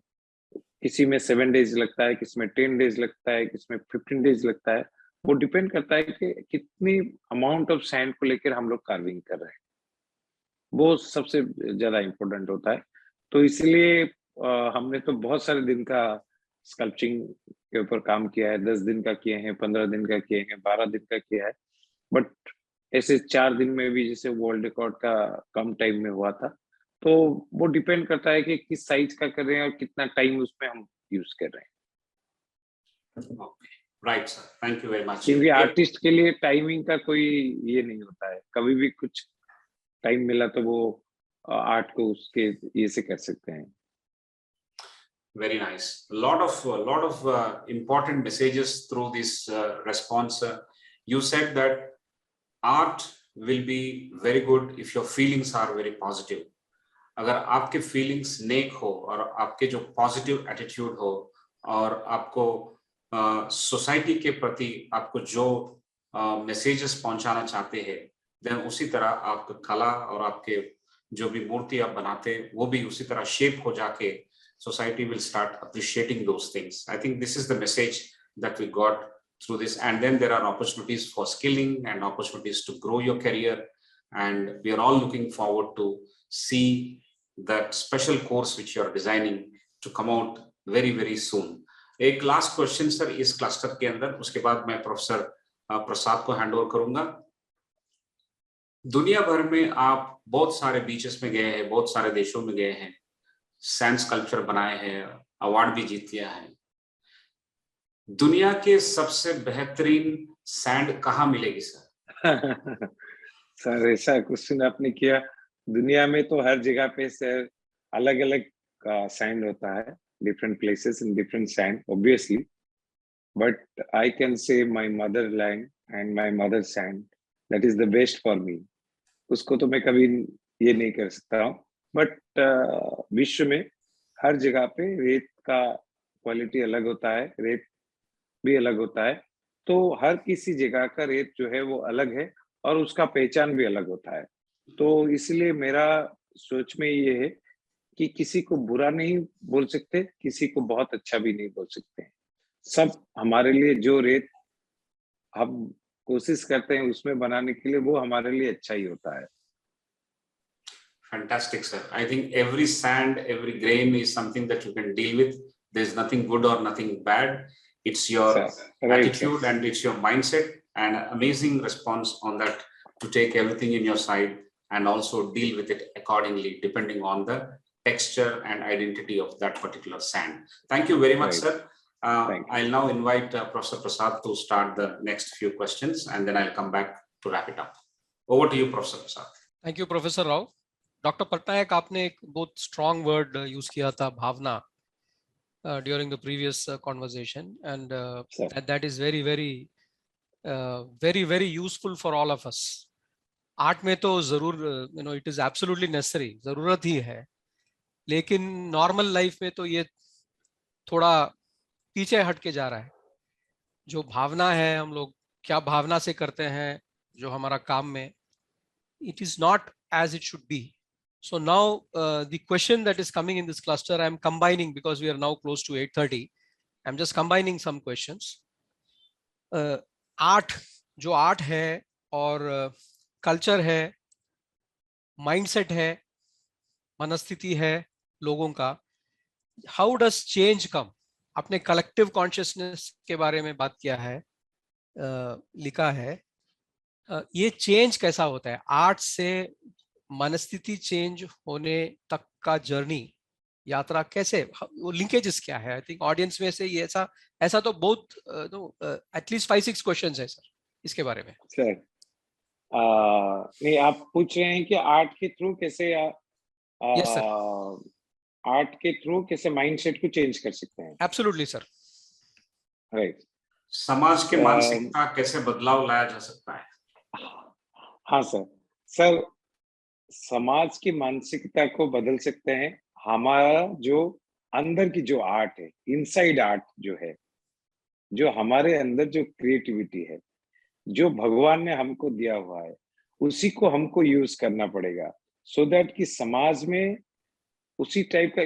किसी में 7 डेज लगता है, किसी में 10 डेज लगता है, किसी में 15 डेज लगता है. वो डिपेंड करता है कि कितनी अमाउंट ऑफ सैंड को लेकर हम लोग कार्विंग कर रहे हैं, वो सबसे ज्यादा इम्पोर्टेंट होता है. तो इसलिए हमने तो बहुत सारे दिन का स्कल्पचिंग के ऊपर काम किया है, 10 दिन का किए हैं, 15 दिन का किए हैं, 12 दिन का किया है, बट ऐसे 4 दिन में भी जैसे वर्ल्ड रिकॉर्ड का कम टाइम में हुआ था। तो वो डिपेंड करता है कि किस साइज का कर रहे हैं और कितना टाइम उसमें हम यूज कर रहे हैं। Right sir, thank you very much. क्योंकि आर्टिस्ट के लिए टाइमिंग का कोई ये नहीं होता है, कभी भी कुछ टाइम मिला तो वो आर्ट को उसके ये से कर सकते हैं। Very nice. Lot of important messages through this response. You said that art will be very good if your feelings are very positive. अगर आपके feelings नेक हो और आपके जो positive attitude हो और आपको सोसाइटी के प्रति आपको जो मैसेजेस पहुंचाना चाहते हैं, देन उसी तरह आपका कला और आपके जो भी मूर्ति आप बनाते हैं वो भी उसी तरह शेप हो जाके society will start appreciating those things. I think this is the message that we got through this. And then there are opportunities for skilling and opportunities to grow your career. And we are all looking forward to see that special course which you are designing to come out very, very soon. एक last question sir इस cluster के अंदर, उसके बाद मैं प्रोफेसर प्रसाद को हैंड ओवर करूंगा। दुनिया भर में आप बहुत सारे बीचेस में गए हैं, बहुत सारे देशों में गए हैं, सैंड स्कल्पचर बनाए हैं, अवार्ड भी जीत लिया है। दुनिया के सबसे बेहतरीन सैंड कहाँ मिलेगी सर? सर ऐसा क्वेश्चन आपने किया। दुनिया में तो हर जगह पे सर अलग अलग सैंड होता है, different places in different sand obviously, but I can say my Motherland and my mother sand that is the best for me. उसको तो मैं कभी ये नहीं कर सकता हूँ, बट विश्व में हर जगह पे रेत का क्वालिटी अलग होता है, रेत भी अलग होता है, तो हर किसी जगह का रेत जो है वो अलग है और उसका पहचान भी अलग होता है। तो इसलिए मेरा सोच में ये है कि किसी को बुरा नहीं बोल सकते, किसी को बहुत अच्छा भी नहीं बोल सकते। सब हमारे लिए जो रेत हम कोशिश करते हैं उसमें बनाने के लिए, वो हमारे लिए अच्छा ही होता है। Fantastic, sir. I think every sand, every grain is something that you can deal with. There's nothing good or nothing bad. It's your attitude and it's your mindset, and amazing response on that to take everything in your side and also deal with it accordingly, depending on the texture and identity of that particular sand. Thank you very much, sir. I'll now invite Professor Prasad to start the next few questions, and then I'll come back to wrap it up. Over to you, Professor Prasad. Thank you, Professor Rao. Doctor Patnaik, आपने एक बहुत स्ट्रॉन्ग वर्ड यूज किया था, भावना, during the previous conversation, and that is very very very very useful for all of us. Art में तो जरूर इट इज एब्सोल्युटली नेसेसरी, जरूरत ही है, लेकिन नॉर्मल लाइफ में तो ये थोड़ा पीछे हट के जा रहा है। जो भावना है, हम लोग क्या भावना से करते हैं जो हमारा काम में, it is not as it should be. So now the question that is coming in this cluster, I am combining because we are now close to 8:30. I'm just combining some questions. Art, जो art है और culture है, mindset है, मनस्थिति है लोगों का, how does change come? आपने collective consciousness के बारे में बात किया है, लिखा है, ये चेंज कैसा होता है? आर्ट से मनस्थिति चेंज होने तक का जर्नी, यात्रा कैसे, वो लिंकेजेस क्या है? आई थिंक ऑडियंस में से ये ऐसा तो बहुत एटलीस्ट 5-6 क्वेश्चंस है सर इसके बारे में। सर नहीं, आप पूछ रहे हैं कि आर्ट के थ्रू कैसे यस सर, आर्ट के थ्रू कैसे माइंडसेट को चेंज कर सकते हैं? Absolutely sir. राइट। समाज के मानसिकता कैसे बदलाव लाया जा सकता है? हाँ सर, समाज की मानसिकता को बदल सकते हैं हमारा जो अंदर की जो आर्ट है, इनसाइड आर्ट जो है, जो हमारे अंदर जो क्रिएटिविटी है, जो भगवान ने हमको दिया हुआ है, उसी को हमको यूज करना पड़ेगा, सो दैट कि समाज में उसी टाइप का,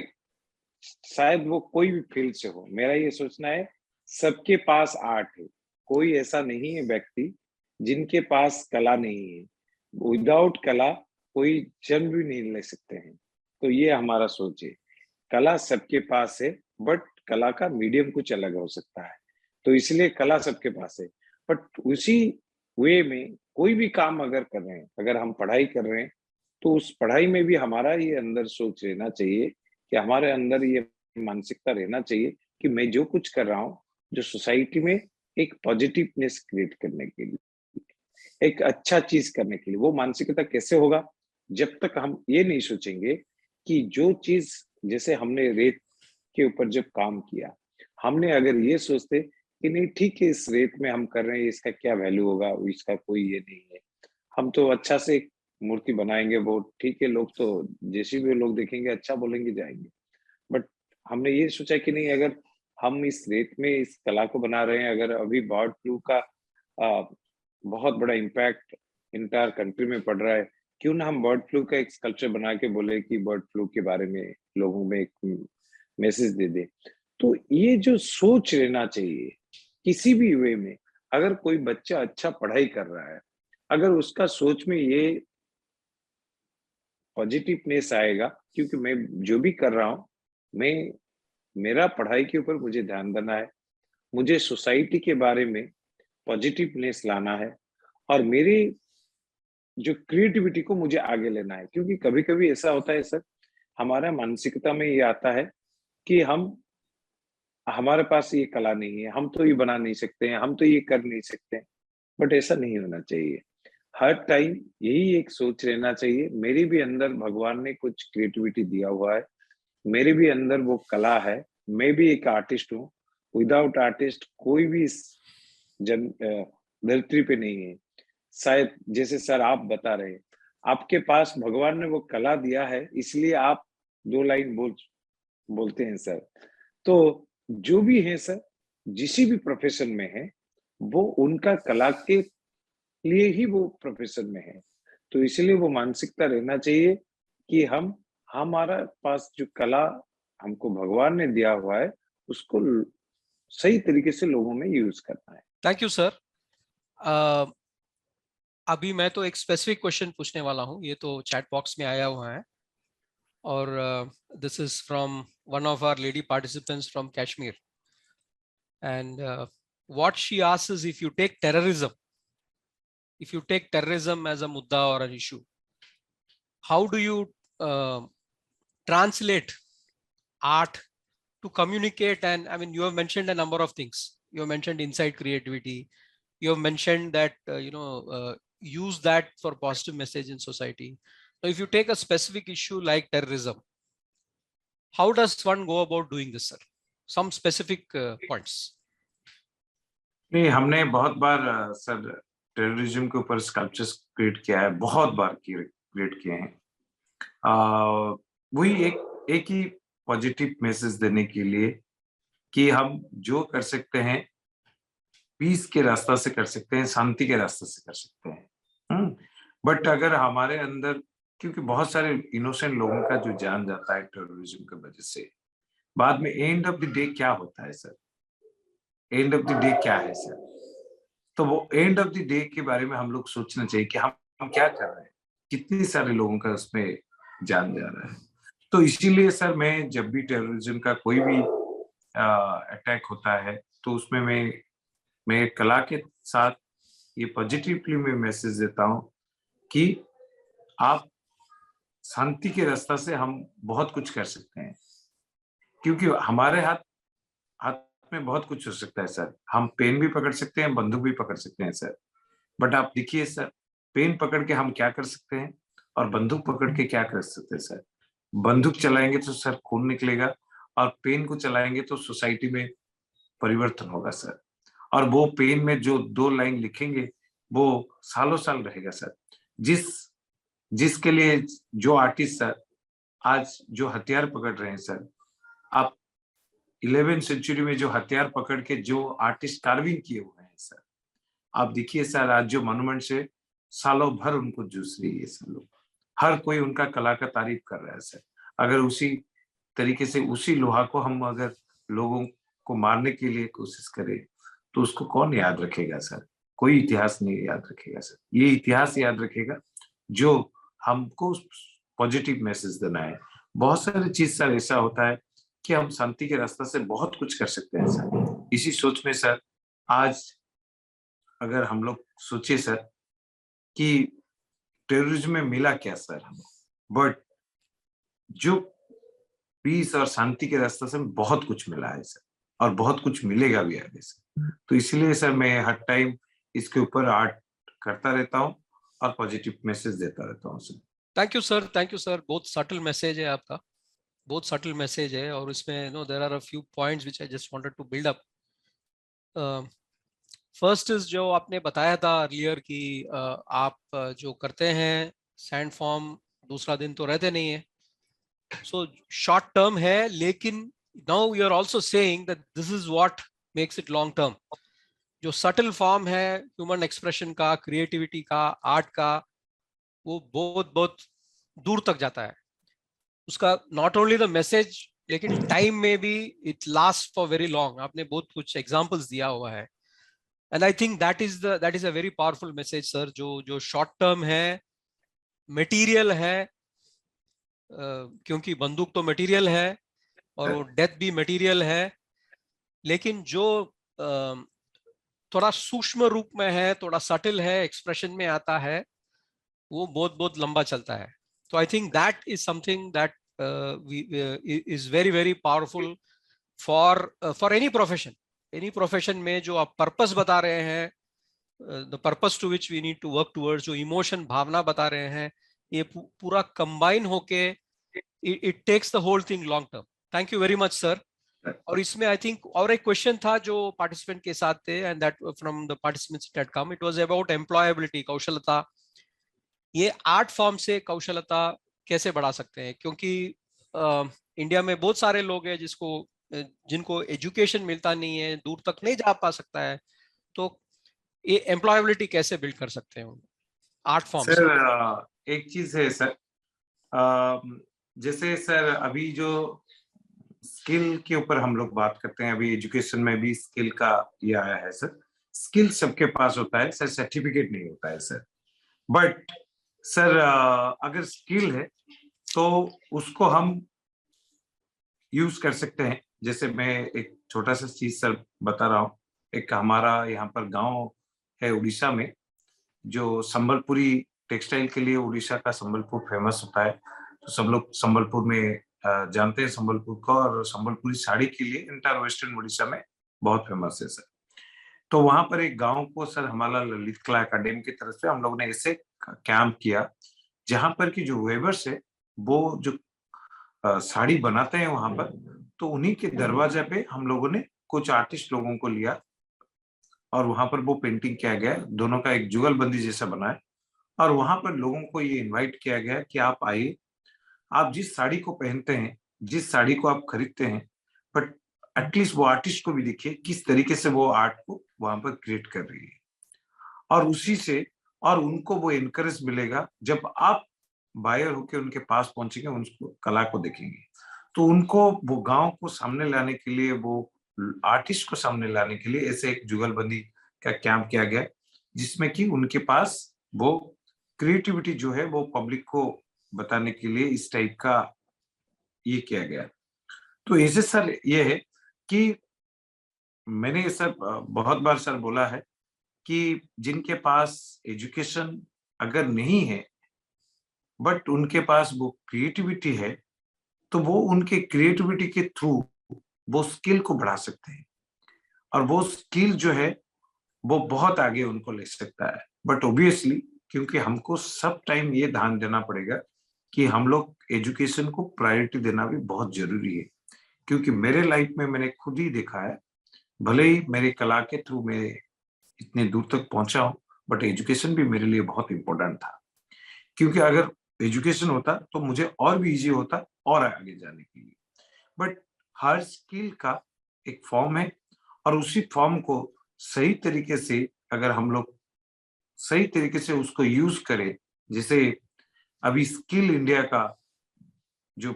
शायद वो कोई भी फील्ड से हो, मेरा ये सोचना है सबके पास आर्ट है। कोई ऐसा नहीं है व्यक्ति जिनके पास कला नहीं है। विदाउट कला कोई जन्म भी नहीं ले सकते हैं। तो ये हमारा सोच है, कला सबके पास है, बट कला का मीडियम कुछ अलग हो सकता है। तो इसलिए कला सबके पास है। बट उसी वे में कोई भी काम अगर कर रहे हैं, अगर हम पढ़ाई कर रहे हैं, तो उस पढ़ाई में भी हमारा ये अंदर सोच रहना चाहिए कि हमारे अंदर ये मानसिकता रहना चाहिए कि मैं जो कुछ कर रहा हूँ, जो सोसाइटी में एक पॉजिटिवनेस क्रिएट करने के लिए, एक अच्छा चीज करने के लिए। वो मानसिकता कैसे होगा? जब तक हम ये नहीं सोचेंगे कि जो चीज, जैसे हमने रेत के ऊपर जब काम किया, हमने अगर ये सोचते कि नहीं ठीक है, इस रेत में हम कर रहे हैं, इसका क्या वैल्यू होगा, इसका कोई ये नहीं है, हम तो अच्छा से एक मूर्ति बनाएंगे, वो ठीक है, लोग तो जैसे भी लोग देखेंगे अच्छा बोलेंगे, जाएंगे। बट हमने ये सोचा कि नहीं, अगर हम इस रेत में इस कला को बना रहे हैं, अगर अभी बर्ड फ्लू का बहुत बड़ा इम्पैक्ट इंटायर कंट्री में पड़ रहा है, क्यों ना हम बर्ड फ्लू का एक स्कल्पचर बना के बोले कि बर्ड फ्लू के बारे में लोगों में एक मैसेज दे दे। तो ये जो सोच रहना चाहिए किसी भी वे में, अगर कोई बच्चा अच्छा पढ़ाई कर रहा है, अगर उसका सोच में ये पॉजिटिवनेस आएगा, क्योंकि मैं जो भी कर रहा हूँ, मैं मेरा पढ़ाई के ऊपर मुझे ध्यान देना है, मुझे सोसाइटी के बारे में पॉजिटिवनेस लाना है, और मेरी जो क्रिएटिविटी को मुझे आगे लेना है। क्योंकि कभी कभी ऐसा होता है सर, हमारा मानसिकता में ये आता है कि हमारे पास ये कला नहीं है, हम तो ये बना नहीं सकते हैं, हम तो ये कर नहीं सकते हैं। बट ऐसा नहीं होना चाहिए। हर टाइम यही एक सोच रहना चाहिए, मेरे भी अंदर भगवान ने कुछ क्रिएटिविटी दिया हुआ है, मेरे भी अंदर वो कला है, मैं भी एक आर्टिस्ट हूँ। विदाउट आर्टिस्ट कोई भी इस धरती पे नहीं है। शायद जैसे सर आप बता रहे, आपके पास भगवान ने वो कला दिया है, इसलिए आप दो लाइन बोलते हैं सर। तो जो भी है सर, जिस भी प्रोफेशन में है, वो उनका कला के लिए ही वो प्रोफेशन में है। तो इसलिए वो मानसिकता रहना चाहिए कि हमारा पास जो कला हमको भगवान ने दिया हुआ है, उसको सही तरीके से लोगों में यूज करना है। Thank you sir. अभी मैं तो एक स्पेसिफिक क्वेश्चन पूछने वाला हूँ, ये तो चैट बॉक्स में आया हुआ है, और this is from one of our lady participants from Kashmir, and what she asks is, if you take terrorism as a mudda or an issue, how do you translate art to communicate? And I mean, you have mentioned a number of things. You have mentioned inside creativity, you have mentioned that use that for positive message in society. Now if you take a specific issue like terrorism, how does one go about doing this, sir? Some specific points. नहीं, हमने बहुत बार सर टेररिज्म के ऊपर स्कल्पचर्स क्रिएट किया है, बहुत बार क्रिएट किए हैं। वही एक ही पॉजिटिव मैसेज देने के लिए कि हम जो कर सकते हैं पीस के रास्ता से कर सकते हैं, शांति के रास्ते से कर सकते हैं। बट अगर हमारे अंदर, क्योंकि बहुत सारे इनोसेंट लोगों का जो जान जाता है टेररिज्म की वजह से, बाद में एंड ऑफ द डे क्या होता है sir, end of the day क्या है सर? तो वो एंड ऑफ द डे के बारे में हम लोग सोचना चाहिए कि हम क्या कर रहे हैं, कितनी सारे लोगों का उसमें जान जा रहा है। तो इसीलिए सर मैं जब भी टेररिज्म का कोई भी अटैक होता है, तो उसमें मैं कला के साथ ये पॉजिटिवली मैं मैसेज देता हूँ कि आप शांति के रास्ता से हम बहुत कुछ कर सकते हैं, क्योंकि हमारे हाथ में बहुत कुछ हो सकता है सर। हम पेन भी पकड़ सकते हैं, बंदूक भी पकड़ सकते हैं सर। बट आप देखिए सर, पेन पकड़ के हम क्या कर सकते हैं और बंदूक पकड़ के क्या कर सकते हैं सर? बंदूक चलाएंगे तो सर खून निकलेगा, और पेन को चलाएंगे तो सोसाइटी में परिवर्तन होगा सर। और वो पेन में जो 2 लाइन लिखेंगे वो सालों साल रहेगा सर। जिसके लिए जो आर्टिस्ट सर आज जो हथियार पकड़ रहे हैं सर, आप 11वीं सेंचुरी में जो हथियार पकड़ के जो आर्टिस्ट कार्विंग किए हुए हैं सर, आप देखिए सर आज जो मॉन्यूमेंट से सालों भर उनको जूझ रही है सर, लोग हर कोई उनका कला का तारीफ कर रहा है सर। अगर उसी तरीके से उसी लोहा को हम अगर लोगों को मारने के लिए कोशिश करें, तो उसको कौन याद रखेगा सर? कोई इतिहास नहीं याद रखेगा सर। ये इतिहास याद रखेगा जो हमको पॉजिटिव मैसेज देना है। बहुत सारी चीज सर ऐसा होता है कि हम शांति के रास्ते से बहुत कुछ कर सकते हैं सर। इसी सोच में सर आज अगर हम लोग सोचे सर कि टेररिज्म में मिला क्या सर हमें, बट जो पीस और शांति के रास्ते से बहुत कुछ मिला है सर, और बहुत कुछ मिलेगा भी आगे से। तो इसलिए सर मैं हर टाइम इसके ऊपर आर्ट करता रहता हूँ और पॉजिटिव मैसेज देता रहता हूँ sir. Thank you sir, thank you sir. बहुत सटल मैसेज है आपका, बहुत सटल मैसेज है, और इसमें there are a few points which I just wanted to build up. First is जो आपने बताया था अर्लियर कि आप जो करते हैं सैंड फॉर्म दूसरा दिन तो रहते नहीं है, सो शॉर्ट टर्म है, लेकिन now you are also saying that this is what makes it long term. जो सटल फॉर्म है ह्यूमन एक्सप्रेशन का, क्रिएटिविटी का, आर्ट का, वो बहुत बहुत दूर तक जाता है। उसका नॉट ओनली द मैसेज, लेकिन टाइम में भी it last for very long. आपने बहुत कुछ एग्जांपल्स दिया हुआ है, and I think that is a very powerful message sir. जो शॉर्ट टर्म है, मटेरियल है, क्योंकि बंदूक तो मटेरियल है और वो डेथ भी मटेरियल है, लेकिन जो थोड़ा सूक्ष्म रूप में है, थोड़ा सटल है, एक्सप्रेशन में आता है, वो बहुत बहुत लंबा चलता है। तो I think that is something that is very very powerful for any profession में जो आप पर्पस बता रहे हैं, the purpose to which we need to work towards, जो इमोशन भावना बता रहे हैं, ये पूरा कंबाइन होके it takes the whole thing long term. Thank you very much sir. और इसमें आई थिंक और एक क्वेश्चन था जो पार्टिसिपेंट के साथ थे, and that from the participants that came, it was about employability, कौशलता। ये आर्ट फॉर्म से कौशलता कैसे बढ़ा सकते हैं? क्योंकि इंडिया में बहुत सारे लोग हैं जिनको एजुकेशन मिलता नहीं है, दूर तक नहीं जा पा सकता है, तो ये एम्प्लॉयबिलिटी कैसे बिल्ड कर सकते हैं आर्ट फॉर्म से? सर एक चीज है सर, जैसे सर अभी जो स्किल के ऊपर हम लोग बात करते हैं, अभी एजुकेशन में भी स्किल का ये आया है सर। स्किल सबके पास होता है सर, सर्टिफिकेट नहीं होता है सर। बट सर अगर स्किल है तो उसको हम यूज कर सकते हैं। जैसे मैं एक छोटा सा चीज सर बता रहा हूँ। एक हमारा यहाँ पर गांव है उड़ीसा में, जो संबलपुरी टेक्सटाइल के लिए उड़ीसा का संबलपुर फेमस होता है। तो सब लोग संबलपुर में जानते हैं संबलपुर को, और संबलपुरी साड़ी के लिए इंटर वेस्टर्न उड़ीसा में बहुत फेमस है सर। तो वहां पर एक गांव को सर हमारा ललित कला अकादमी की तरफ से हम लोग ने ऐसे कैंप किया, जहां पर की जो वेवर्स है वो जो साड़ी बनाते हैं वहां पर, तो उन्हीं के दरवाजे पे हम लोगों ने कुछ आर्टिस्ट लोगों को लिया और वहां पर वो पेंटिंग किया गया, दोनों का एक जुगलबंदी जैसा बना है। और वहां पर लोगों को ये इनवाइट किया गया कि आप आइए, आप जिस साड़ी को पहनते हैं, जिस साड़ी को आप खरीदते हैं, बट एटलीस्ट वो आर्टिस्ट को भी देखिए किस तरीके से वो आर्ट को वहां पर क्रिएट कर रही है। और उसी से और उनको वो इनकरेज मिलेगा जब आप बायर होके उनके पास पहुंचेंगे, उनको कला को देखेंगे, तो उनको वो गांव को सामने लाने के लिए, वो आर्टिस्ट को सामने लाने के लिए ऐसे एक जुगलबंदी का कैंप किया गया, जिसमें कि उनके पास वो क्रिएटिविटी जो है वो पब्लिक को बताने के लिए इस टाइप का ये किया गया। तो ऐसे सर ये है कि मैंने सर बहुत बार सर बोला है कि जिनके पास एजुकेशन अगर नहीं है बट उनके पास वो क्रिएटिविटी है, तो वो उनके क्रिएटिविटी के थ्रू वो स्किल को बढ़ा सकते हैं, और वो स्किल जो है वो बहुत आगे उनको ले सकता है। बट ऑब्वियसली क्योंकि हमको सब टाइम ये ध्यान देना पड़ेगा कि हम लोग एजुकेशन को प्रायोरिटी देना भी बहुत जरूरी है। क्योंकि मेरे लाइफ में मैंने खुद ही देखा है, भले ही मेरी कला के थ्रू मैं इतने दूर तक पहुंचा हूं, बट एजुकेशन भी मेरे लिए बहुत इंपॉर्टेंट था। क्योंकि अगर एजुकेशन होता तो मुझे और भी इजी होता और आगे जाने के लिए। बट हर स्किल का एक फॉर्म है, और उसी फॉर्म को सही तरीके से अगर हम लोग सही तरीके से उसको यूज करें, जैसे अभी स्किल इंडिया का जो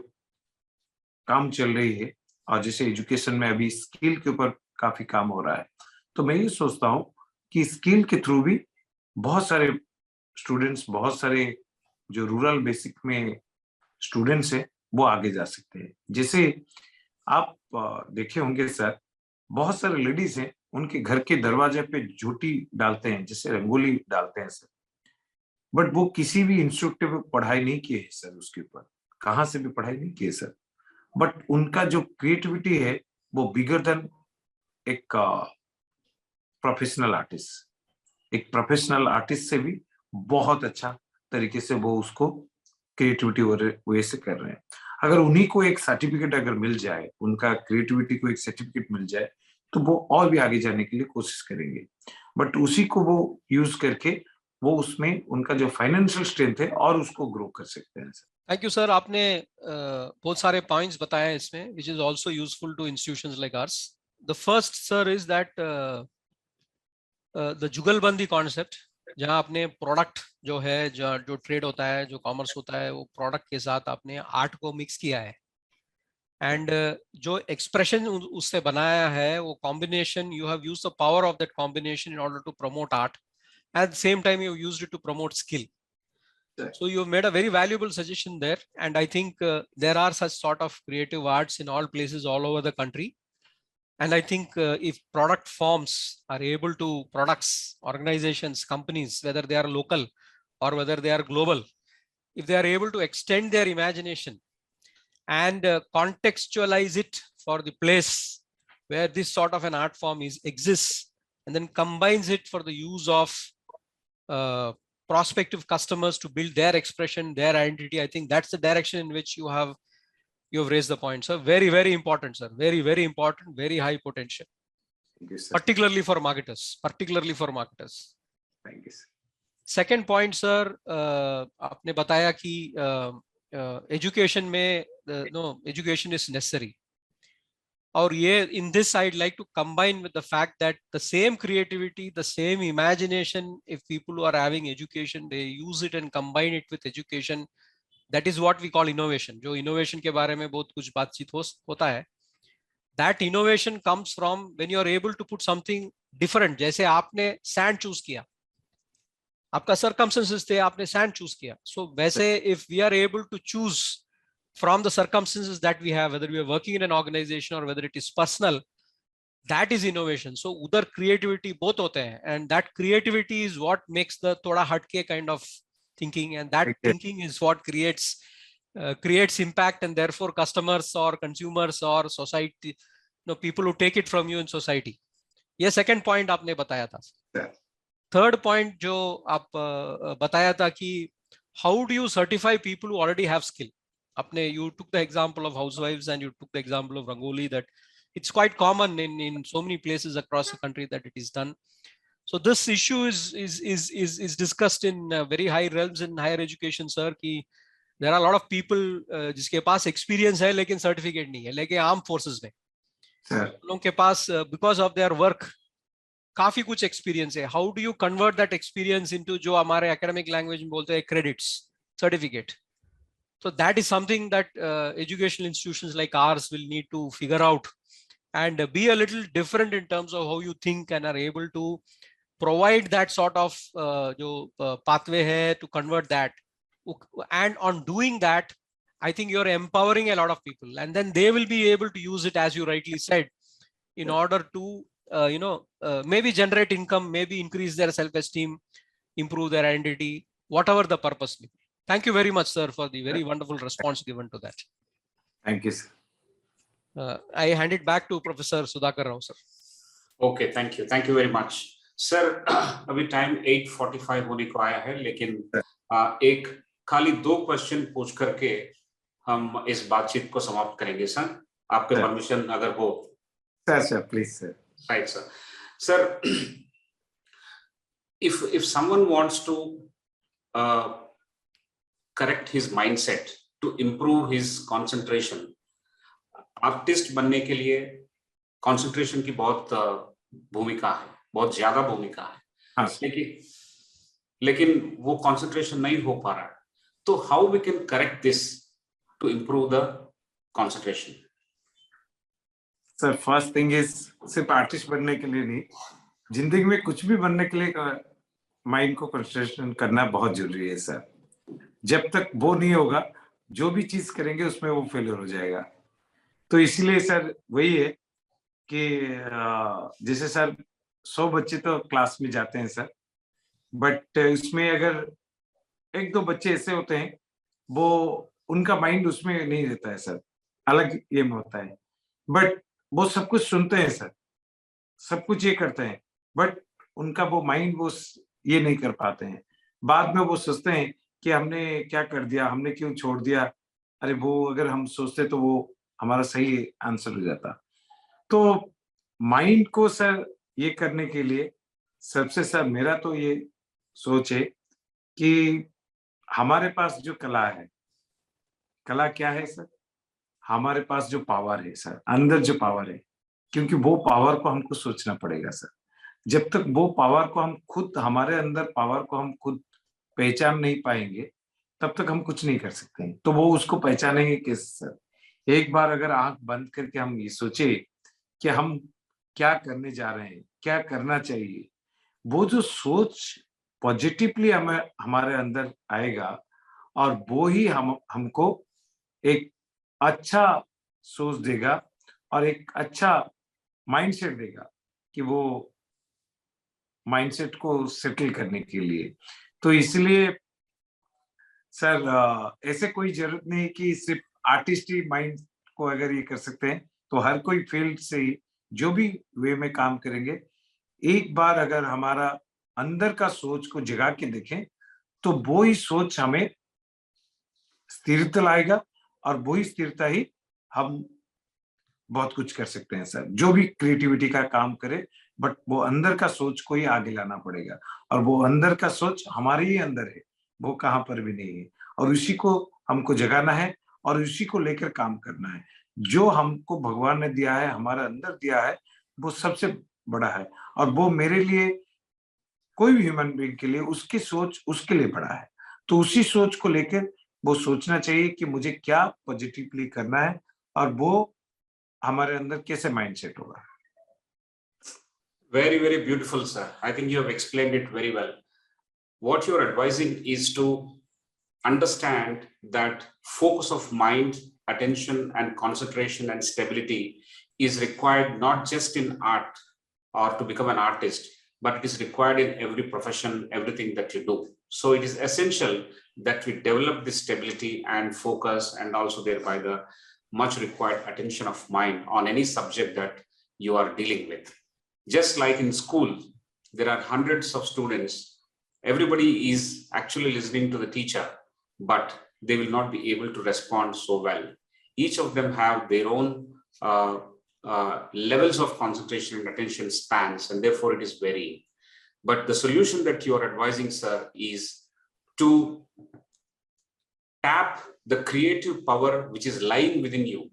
काम चल रही है, और जैसे एजुकेशन में अभी स्किल के ऊपर काफी काम हो रहा है, तो मैं ये सोचता हूँ कि स्किल के थ्रू भी बहुत सारे स्टूडेंट्स, बहुत सारे जो रूरल बेसिक में स्टूडेंट्स हैं वो आगे जा सकते हैं। जैसे आप देखे होंगे सर, बहुत सारे लेडीज हैं उनके घर के दरवाजे पे झूठी डालते हैं, जैसे रंगोली डालते हैं सर, बट वो किसी भी इंस्टीट्यूट में पढ़ाई नहीं की है सर, उसके ऊपर कहाँ से भी पढ़ाई नहीं की है सर, बट उनका जो क्रिएटिविटी है वो बिगर देन एक प्रोफेशनल आर्टिस्ट, एक प्रोफेशनल आर्टिस्ट से भी बहुत अच्छा तरीके से वो उसको क्रिएटिविटी वे से कर रहे हैं। अगर उन्हीं को एक सर्टिफिकेट अगर मिल जाए, उनका क्रिएटिविटी को एक सर्टिफिकेट मिल जाए, तो वो और भी आगे जाने के लिए कोशिश करेंगे, बट उसी को वो यूज करके वो उसमें उनका जो फाइनेंशियल स्ट्रेंथ है और उसको ग्रो कर सकते हैं सर। थैंक यू सर, आपने बहुत सारे पॉइंट्स बताए हैं इसमें, which is also useful to institutions like ours. The first sir is that the jugalbandi concept, जहां आपने प्रोडक्ट जो है, जो ट्रेड होता है, जो कॉमर्स होता है, वो प्रोडक्ट के साथ आपने आर्ट को मिक्स किया है, एंड जो एक्सप्रेशन उससे बनाया है, वो combination, you have used the power of that combination in order to promote art, at the same time you used it to promote skill. So you made a very valuable suggestion there, and I think there are such sort of creative arts in all places all over the country. And I think if product forms are able to, products, organizations, companies, whether they are local or whether they are global, if they are able to extend their imagination and contextualize it for the place where this sort of an art form exists, and then combines it for the use of prospective customers to build their expression, their identity, I think that's the direction in which you have raised the point, sir. Very, very important, sir. Very, very important, very high potential. Thank you, sir. Particularly for marketers. Particularly for marketers. Thank you, sir. Second point, sir, आपने बताया कि education में no, education is necessary. और ये, in this I'd like to combine with the fact that the same creativity, the same imagination, if people who are having education, they use it and combine it with education, that is what we call innovation. जो innovation के बारे में बहुत कुछ बातचीत होता है, that innovation comes from when you are able to put something different. जैसे आपने sand choose किया, आपका circumstances थे, आपने sand choose किया, so वैसे if we are able to choose from the circumstances that we have, whether we are working in an organization or whether it is personal, that is innovation. So udhar creativity both hote hain, and that creativity is what makes the thoda hatke kind of thinking, and that thinking is what creates impact, and therefore customers or consumers or society, people who take it from you in society. ये second point आपने बताया था. Third point जो आप बताया था कि how do you certify people who already have skill? You took the example of housewives and you took the example of Rangoli, that it's quite common in so many places across the country that it is done. So this issue is discussed in very high realms in higher education, sir, कि there are a lot of people जिसके पास experience है लेकिन certificate नहीं है, लेकिन armed forces में लोगों के पास because of their work काफी कुछ experience है. How do you convert that experience into जो हमारे academic language में बोलते हैं credits, certificate? So that is something that educational institutions like ours will need to figure out and be a little different in terms of how you think and are able to provide that sort of pathway hai to convert that. And on doing that, I think you're empowering a lot of people, and then they will be able to use it, as you rightly said, in order to maybe generate income, maybe increase their self-esteem, improve their identity, whatever the purpose may be. Thank you very much, sir, for the very wonderful response given to that. Thank you, sir. I hand it back to Professor Sudhakar Rao, sir. Okay, thank you. Thank you very much. Sir, अभी time 8:45 होने को आया है, लेकिन एक खाली 2 क्वेश्चन पूछ करके हम इस बातचीत को समाप्त करेंगे, सर. आपके परमिशन अगर हो. Sir, please, sir. Right, sir. Sir, if someone wants to correct his mindset, to improve his concentration, artist बनने के लिए कंसंट्रेशन की बहुत भूमिका है, बहुत ज्यादा भूमिका है. हाँ, लेकिन वो कंसंट्रेशन नहीं हो पा रहा है, तो how we can correct this to improve the concentration? Sir, first thing is सिर्फ आर्टिस्ट बनने के लिए नहीं, जिंदगी में कुछ भी बनने के लिए माइंड को कंसंट्रेशन करना बहुत जरूरी है सर. जब तक वो नहीं होगा, जो भी चीज करेंगे उसमें वो फेलियर हो जाएगा. तो इसीलिए सर वही है कि जैसे सर 100 बच्चे तो क्लास में जाते हैं सर, बट इसमें अगर एक दो बच्चे ऐसे होते हैं वो उनका माइंड उसमें नहीं रहता है सर, अलग ये में होता है, बट वो सब कुछ सुनते हैं सर, सब कुछ ये करते हैं, बट उनका वो माइंड वो ये नहीं कर पाते हैं। बाद में वो सोचते हैं कि हमने क्या कर दिया, हमने क्यों छोड़ दिया, अरे वो अगर हम सोचते तो वो हमारा सही आंसर हो जाता। तो माइंड को सर ये करने के लिए सबसे सर मेरा तो ये सोच है कि हमारे पास जो कला है, कला क्या है सर, हमारे पास जो पावर है सर, अंदर जो पावर है, क्योंकि वो पावर को हमको सोचना पड़ेगा सर। जब तक वो पावर को हम खुद, हमारे अंदर पावर को हम खुद पहचान नहीं पाएंगे, तब तक हम कुछ नहीं कर सकते हैं। तो वो उसको पहचानेंगे कैसे सर? एक बार अगर आंख बंद करके हम ये सोचे कि हम क्या करने जा रहे हैं, क्या करना चाहिए, वो जो सोच पॉजिटिवली हमें हमारे अंदर आएगा और वो ही हमको एक अच्छा सोच देगा और एक अच्छा माइंडसेट देगा कि वो माइंडसेट को सेटल करने के लिए। तो इसलिए सर ऐसे कोई जरूरत नहीं कि सिर्फ आर्टिस्ट ही माइंड को अगर ये कर सकते हैं, तो हर कोई फील्ड से ही जो भी वे में काम करेंगे, एक बार अगर हमारा अंदर का सोच को जगा के देखें तो वो ही सोच हमें स्थिरता लाएगा और वही स्थिरता ही हम बहुत कुछ कर सकते हैं सर। जो भी क्रिएटिविटी का काम करे, बट वो अंदर का सोच को ही आगे लाना पड़ेगा और वो अंदर का सोच हमारे ही अंदर है, वो कहाँ पर भी नहीं है, और उसी को हमको जगाना है और उसी को लेकर काम करना है। जो हमको भगवान ने दिया है, हमारे अंदर दिया है, वो सबसे बड़ा है और वो मेरे लिए, कोई भी ह्यूमन बीइंग के लिए उसकी सोच उसके लिए बड़ा है। तो उसी सोच को लेकर वो सोचना चाहिए कि मुझे क्या पॉजिटिवली करना है और वो हमारे अंदर कैसे माइंडसेट होगा। Very, very beautiful, sir. I think you have explained it very well. What you're advising is to understand that focus of mind, attention, and concentration and stability is required not just in art or to become an artist, but it is required in every profession, everything that you do. So it is essential that we develop this stability and focus, and also thereby the much required attention of mind on any subject that you are dealing with. Just like in school, there are hundreds of students. Everybody is actually listening to the teacher, but they will not be able to respond so well. Each of them have their own levels of concentration and attention spans, and therefore it is varying. But the solution that you are advising, sir, is to tap the creative power which is lying within you,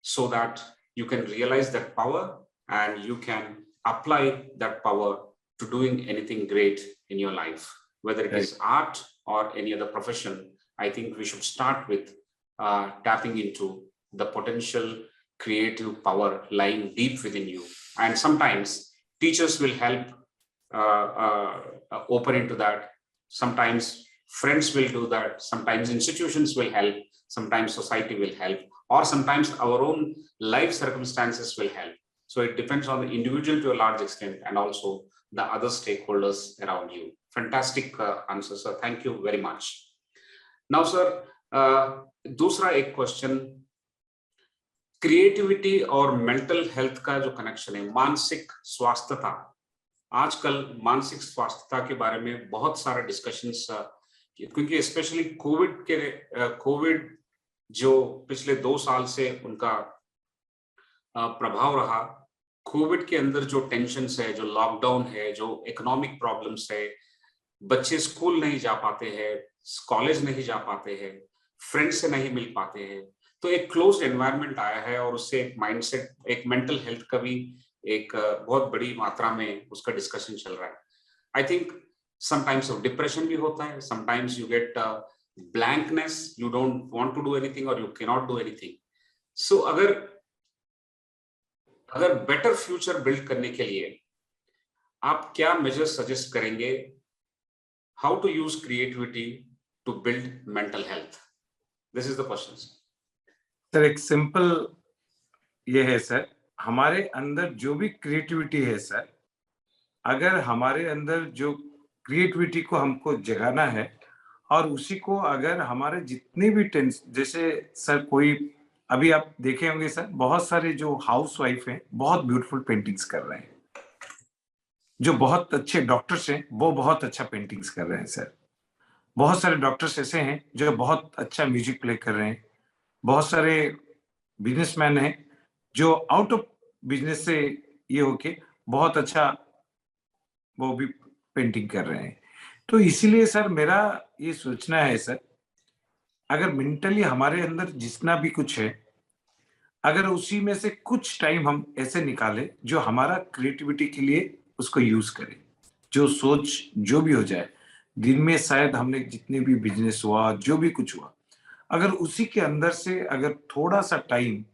so that you can realize that power and you can apply that power to doing anything great in your life, whether it is art or any other profession. I think we should start with tapping into the potential creative power lying deep within you. And sometimes teachers will help open into that. Sometimes friends will do that. Sometimes institutions will help. Sometimes society will help. Or sometimes our own life circumstances will help. So it depends on the individual to a large extent, and also the other stakeholders around you. Fantastic answer, sir. Thank you very much. Now, sir, दूसरा एक क्वेश्चन, क्रिएटिविटी और मेंटल हेल्थ का जो कनेक्शन है, मानसिक स्वास्थ्यता। आजकल मानसिक स्वास्थ्यता के बारे में बहुत सारे डिस्कशंस, क्योंकि स्पेशली कोविड जो पिछले 2 साल से उनका प्रभाव रहा, कोविड के अंदर जो टेंशन्स है, जो लॉकडाउन है, जो इकोनॉमिक प्रॉब्लम्स है, बच्चे स्कूल नहीं जा पाते हैं, कॉलेज नहीं जा पाते हैं, फ्रेंड से नहीं मिल पाते हैं, तो एक क्लोज एनवायरनमेंट आया है और उससे एक माइंडसेट, एक मेंटल हेल्थ का भी एक बहुत बड़ी मात्रा में उसका डिस्कशन चल रहा है। I think sometimes of depression भी होता है, sometimes you get blankness, you don't want to do anything और you can not do anything. So अगर बेटर फ्यूचर बिल्ड करने के लिए आप क्या मेजर्स सजेस्ट करेंगे? How to use creativity to build mental health? This is the question. Sir एक सिंपल ये है सर, हमारे अंदर जो भी क्रिएटिविटी है सर, अगर हमारे अंदर जो क्रिएटिविटी को हमको जगाना है और उसी को अगर हमारे जितने भी जैसे सर कोई अभी आप देखे होंगे सर, बहुत सारे जो हाउस वाइफ हैं बहुत ब्यूटीफुल पेंटिंग्स कर रहे हैं, जो बहुत अच्छे डॉक्टर्स हैं वो बहुत अच्छा पेंटिंग्स कर रहे हैं सर, बहुत सारे डॉक्टर्स ऐसे हैं जो बहुत अच्छा म्यूजिक प्ले कर रहे हैं, बहुत सारे बिजनेसमैन हैं जो आउट ऑफ बिजनेस से ये होके बहुत अच्छा वो भी पेंटिंग कर रहे हैं। तो इसीलिए सर मेरा ये सोचना है सर, अगर मेंटली हमारे अंदर जितना भी कुछ है, अगर उसी में से कुछ टाइम हम ऐसे निकालें जो हमारा क्रिएटिविटी के लिए उसको यूज करें, जो सोच जो भी हो जाए दिन में, शायद हमने जितने भी बिजनेस हुआ जो भी कुछ हुआ, अगर उसी के अंदर से अगर थोड़ा सा टाइम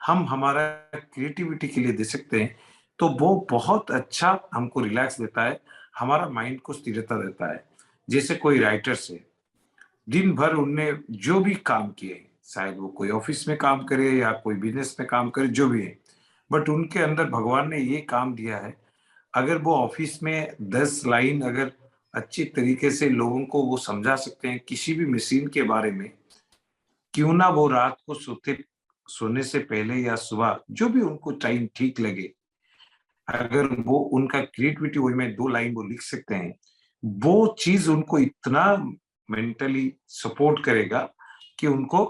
हम हमारा क्रिएटिविटी के लिए दे सकते हैं तो वो बहुत अच्छा हमको रिलैक्स देता है, हमारा माइंड को स्थिरता देता है। जैसे कोई राइटर से दिन भर उनने जो भी काम किए, शायद वो कोई ऑफिस में काम करे या कोई बिजनेस में काम करे, जो भी है, बट उनके अंदर भगवान ने ये काम दिया है, अगर वो ऑफिस में 10 लाइन अगर अच्छी तरीके से लोगों को वो समझा सकते हैं किसी भी मशीन के बारे में, क्यों ना वो रात को सोने से पहले या सुबह जो भी उनको टाइम ठीक लगे, अगर वो उनका क्रिएटिविटी वही में 2 लाइन वो लिख सकते हैं, वो चीज उनको इतना मेंटली सपोर्ट करेगा कि उनको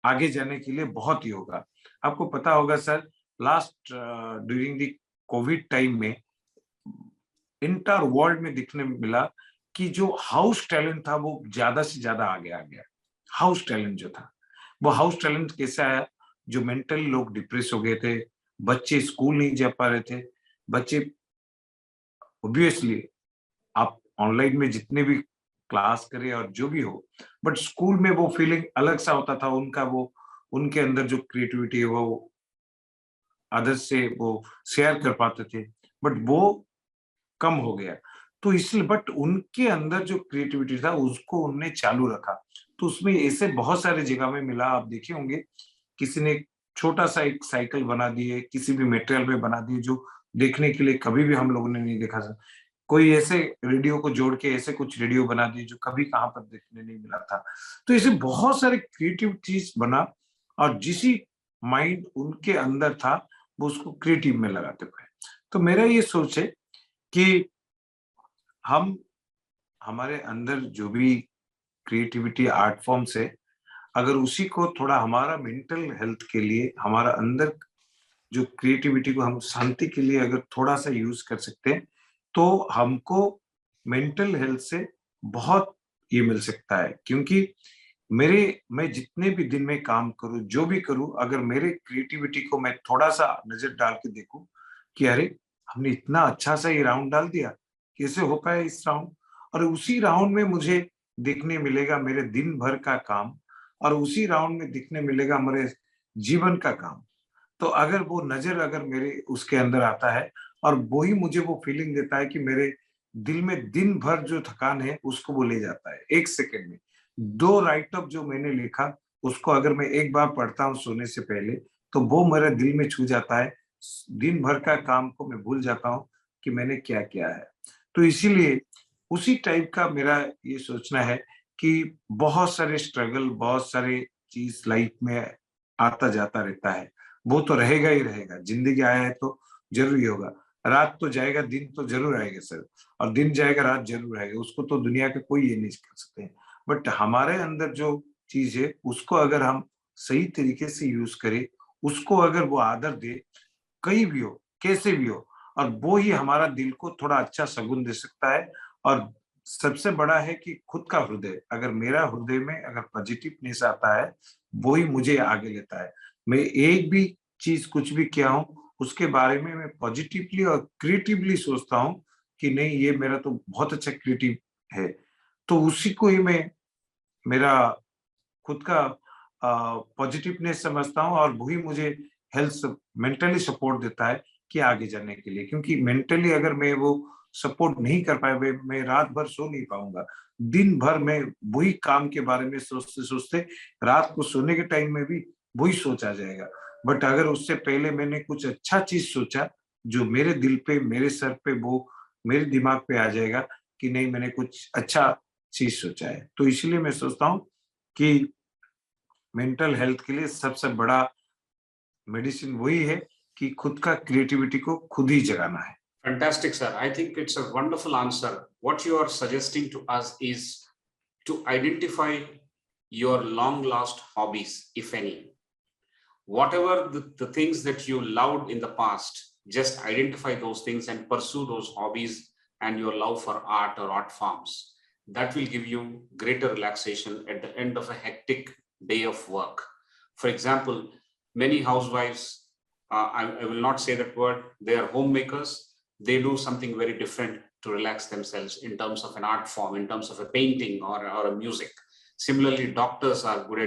आगे जाने के लिए बहुत ही होगा। आपको पता होगा sir, last during the Covid time में इंटर वर्ल्ड में दिखने मिला कि जो हाउस टैलेंट था वो ज्यादा से ज्यादा आगे आ गया। हाउस टैलेंट जो था, वो हाउस टैलेंट कैसे आया? जो मेंटली लोग डिप्रेस हो गए थे, बच्चे स्कूल नहीं जा पा रहे थे, बच्चे ऑब्वियसली आप ऑनलाइन में जितने भी क्लास करें और जो भी हो, बट स्कूल में वो फीलिंग अलग सा होता था उनका, वो उनके अंदर जो क्रिएटिविटी है वो अदर्स से वो शेयर कर पाते थे, बट वो कम हो गया। तो इसलिए बट उनके अंदर जो क्रिएटिविटी था उसको उनने चालू रखा, तो उसमें ऐसे बहुत सारे जगह में मिला। आप देखे होंगे किसी ने छोटा सा एक साइकिल बना दिए, किसी भी मटेरियल में बना दिए जो देखने के लिए कभी भी हम लोगों ने नहीं देखा था। कोई ऐसे रेडियो को जोड़ के ऐसे कुछ रेडियो बना दिए जो कभी कहाँ पर देखने नहीं मिला था। तो ऐसे बहुत सारे क्रिएटिव चीज बना और जिसी माइंड उनके अंदर था वो उसको क्रिएटिव में लगाते गए। तो मेरा ये सोच है कि हम हमारे अंदर जो भी क्रिएटिविटी आर्ट फॉर्म से, अगर उसी को थोड़ा हमारा मेंटल हेल्थ के लिए, हमारा अंदर जो क्रिएटिविटी को हम शांति के लिए अगर थोड़ा सा यूज कर सकते हैं तो हमको मेंटल हेल्थ से बहुत ये मिल सकता है। क्योंकि मैं जितने भी दिन में काम करूं जो भी करूं, अगर मेरे क्रिएटिविटी को मैं थोड़ा सा नजर डाल के देखूं कि अरे हमने इतना अच्छा सा ये राउंड डाल दिया, कैसे हो पाया इस राउंड, और उसी राउंड में मुझे देखने मिलेगा मेरे दिन भर का काम, और उसी राउंड में दिखने मिलेगा मेरे जीवन का काम। तो अगर वो नजर अगर मेरे उसके अंदर आता है और वही मुझे वो फीलिंग देता है कि मेरे दिल में दिन भर जो थकान है उसको वो ले जाता है 1 सेकंड में। 2 राइटअप जो मैंने लिखा उसको अगर मैं एक बार पढ़ता हूँ सोने से पहले तो वो मेरे दिल में छू जाता है, दिन भर का काम को मैं भूल जाता हूँ कि मैंने क्या किया है। तो इसीलिए उसी टाइप का मेरा ये सोचना है कि बहुत सारे स्ट्रगल, बहुत सारे चीज लाइफ में आता जाता रहता है, वो तो रहेगा ही रहेगा, जिंदगी आया है तो जरूरी होगा। रात तो जाएगा दिन तो जरूर आएगा सर, और दिन जाएगा रात जरूर आएगा, उसको तो दुनिया के कोई ये नहीं कर सकते। बट हमारे अंदर जो चीज है उसको अगर हम सही तरीके से यूज करें, उसको अगर वो आदर दे, कहीं भी हो कैसे भी हो, और वो ही हमारा दिल को थोड़ा अच्छा सगुन दे सकता है। और सबसे बड़ा है कि खुद का हृदय, अगर मेरा हृदय में अगर पॉजिटिवनेस आता है वो ही मुझे आगे लेता है। मैं एक भी चीज कुछ भी किया हूँ उसके बारे में मैं पॉजिटिवली और क्रिएटिवली सोचता हूँ कि नहीं ये मेरा तो बहुत अच्छा क्रिएटिव है, तो उसी को ही मैं मेरा खुद का पॉजिटिवनेस समझता हूँ, और वही मुझे हेल्थ मेंटली सपोर्ट देता है कि आगे जाने के लिए। क्योंकि मेंटली अगर मैं वो सपोर्ट नहीं कर पाए, मैं रात भर सो नहीं पाऊंगा, दिन भर मैं वही काम के बारे में सोचते सोचते रात को सोने के टाइम में भी वही सोच आ जाएगा। बट अगर उससे पहले मैंने कुछ अच्छा चीज सोचा जो मेरे दिल पे, मेरे सर पे, वो मेरे दिमाग पे आ जाएगा कि नहीं मैंने कुछ अच्छा चीज सोचा है। तो इसलिए मैं सोचता हूँ कि मेंटल हेल्थ के लिए सबसे बड़ा मेडिसिन वही है कि खुद का क्रिएटिविटी को खुद ही जगाना है। Fantastic, sir. I think it's a wonderful answer. What you are suggesting to us is to identify your long lost hobbies, if any. Whatever the things that you loved in the past, just identify those things and pursue those hobbies and your love for art or art forms. That will give you greater relaxation at the end of a hectic day of work. For example, many housewives, I will not say that word, they are homemakers. They do something very different to relax themselves in terms of an art form, in terms of a painting or a music. Similarly, doctors are good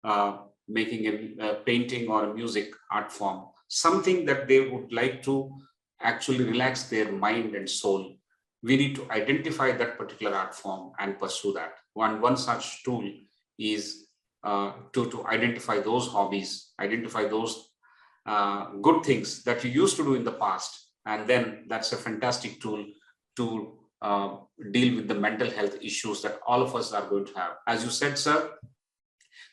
at making a painting or a music art form, something that they would like to actually relax their mind and soul. We need to identify that particular art form and pursue that. One such tool is to identify those hobbies, identify those good things that you used to do in the past. And then that's a fantastic tool to deal with the mental health issues that all of us are going to have. As you said, sir,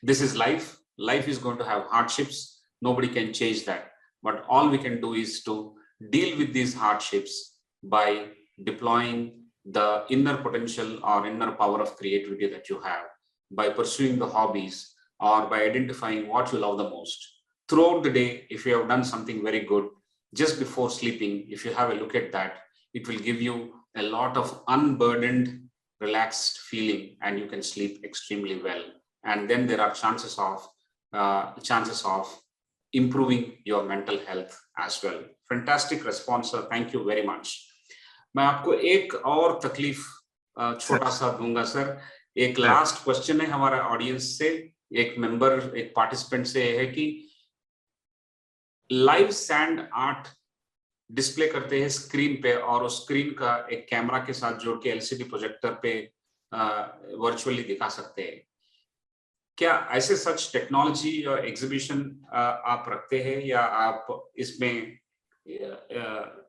this is life. Life is going to have hardships. Nobody can change that. But all we can do is to deal with these hardships by deploying the inner potential or inner power of creativity that you have, by pursuing the hobbies, or by identifying what you love the most. Throughout the day, if you have done something very good, just before sleeping, if you have a look at that, it will give you a lot of unburdened, relaxed feeling, and you can sleep extremely well. And then there are chances of improving your mental health as well. Fantastic response, sir. Thank you very much. मैं आपको एक और तकलीफ छोटा सा दूंगा सर. एक लास्ट क्वेश्चन है हमारा ऑडियंस से, एक मेंबर, एक पार्टिसिपेंट से है कि लाइव सैंड आर्ट डिस्प्ले करते हैं स्क्रीन पे और उस स्क्रीन का एक कैमरा के साथ जोड़ के एलसीडी प्रोजेक्टर पे वर्चुअली दिखा सकते हैं. क्या ऐसे सच टेक्नोलॉजी और एग्जीबिशन आप रखते हैं, या आप इसमें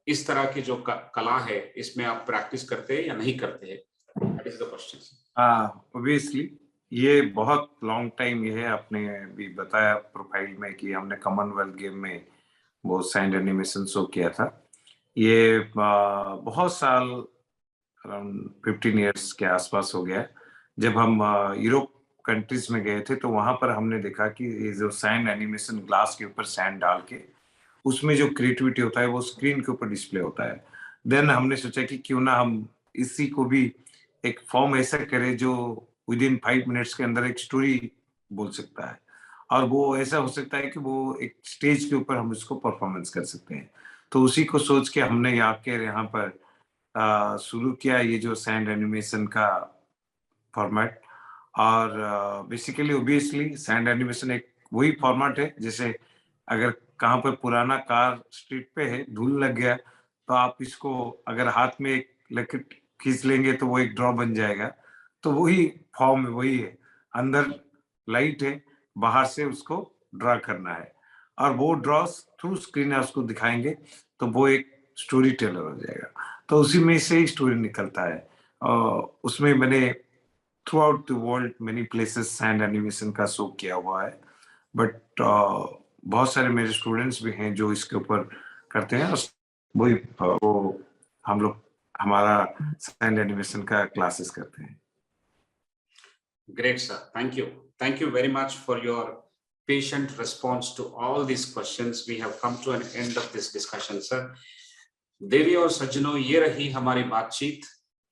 इस तरह की जो कला है इसमें आप प्रैक्टिस करते हैं या नहीं करते हैं? That is the question. Obviously, ये बहुत लॉन्ग टाइम ये है. आपने भी बताया प्रोफाइल में कि हमने कॉमनवेल्थ गेम में वो सैंड एनिमेशन शो किया था. ये बहुत साल, अराउंड 15 इयर्स के आसपास हो गया. जब हम यूरोप कंट्रीज में गए थे तो वहां पर हमने देखा कि ये जो सैंड एनिमेशन, ग्लास के ऊपर सैंड डाल के उसमें जो क्रिएटिविटी होता है वो स्क्रीन के ऊपर डिस्प्ले होता है. देन हमने सोचा कि क्यों ना हम इसी को भी एक फॉर्म ऐसा करें जो विद इन 5 मिनट्स के अंदर एक स्टोरी बोल सकता है, और वो ऐसा हो सकता है कि वो एक स्टेज के ऊपर हम उसको परफॉर्मेंस कर सकते हैं. तो उसी को सोच के हमने यहाँ पर शुरू किया ये जो सैंड एनिमेशन का फॉर्मेट. और बेसिकली ऑब्वियसली सैंड एनिमेशन एक वही फॉर्मेट है जैसे अगर कहाँ पर पुराना कार स्ट्रीट पे है, धूल लग गया, तो आप इसको अगर हाथ में एक लकीर खींच लेंगे तो वो एक ड्रॉ बन जाएगा. तो वही फॉर्म वही है, अंदर लाइट है, बाहर से उसको ड्रॉ करना है, और वो ड्रॉ थ्रू स्क्रीन उसको दिखाएंगे तो वो एक स्टोरी टेलर हो जाएगा. तो उसी में से ही स्टोरी निकलता है. उसमें मैंने through out the world many places sand animation का शो किया हुआ है. बट बहुत सारे मेरे स्टूडेंट्स भी हैं जो इसके ऊपर करते हैं. वही वो हम लोग हमारा सैंड एनिमेशन का क्लासेस करते हैं. Great, sir. Thank you very much for your patient response to all these questions. We have come to an end of this discussion, sir. देवी और सज्जनों, ये रही हमारी बातचीत.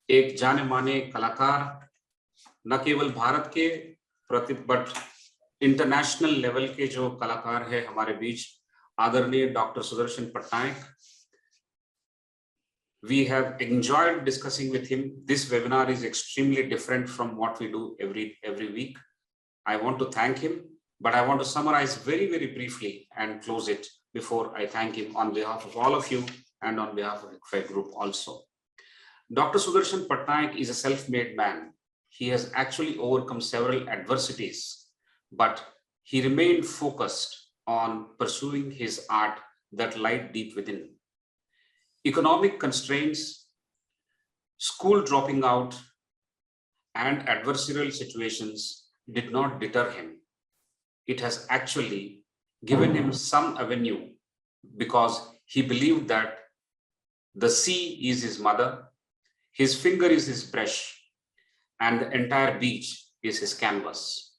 एक जाने माने कलाकार, न केवल भारत के बट इंटरनेशनल लेवल के जो कलाकार है हमारे बीच, आदरणीय doctor Sudarshan Patnaik. We have enjoyed discussing with him. This webinar is extremely different from what we do every week. I want to thank him, but I want to summarize very, very briefly and close it before I thank him on behalf of all of you and on behalf of ICFAI Group also. Dr. Sudharshan Pattnaik is a self-made man. He has actually overcome several adversities, but he remained focused on pursuing his art that lied deep within. Economic constraints, school dropping out, and adversarial situations did not deter him. It has actually given him some avenue because he believed that the sea is his mother, his finger is his brush, and the entire beach is his canvas.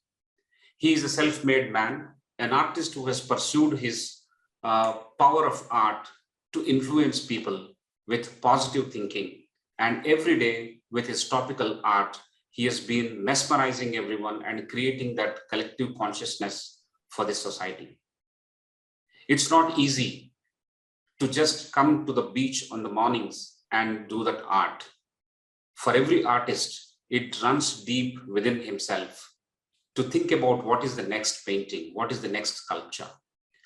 He is a self-made man, an artist who has pursued his power of art to influence people with positive thinking. And every day with his topical art, he has been mesmerizing everyone and creating that collective consciousness for this society. It's not easy to just come to the beach on the mornings and do that art. For every artist, it runs deep within himself to think about what is the next painting, what is the next sculpture,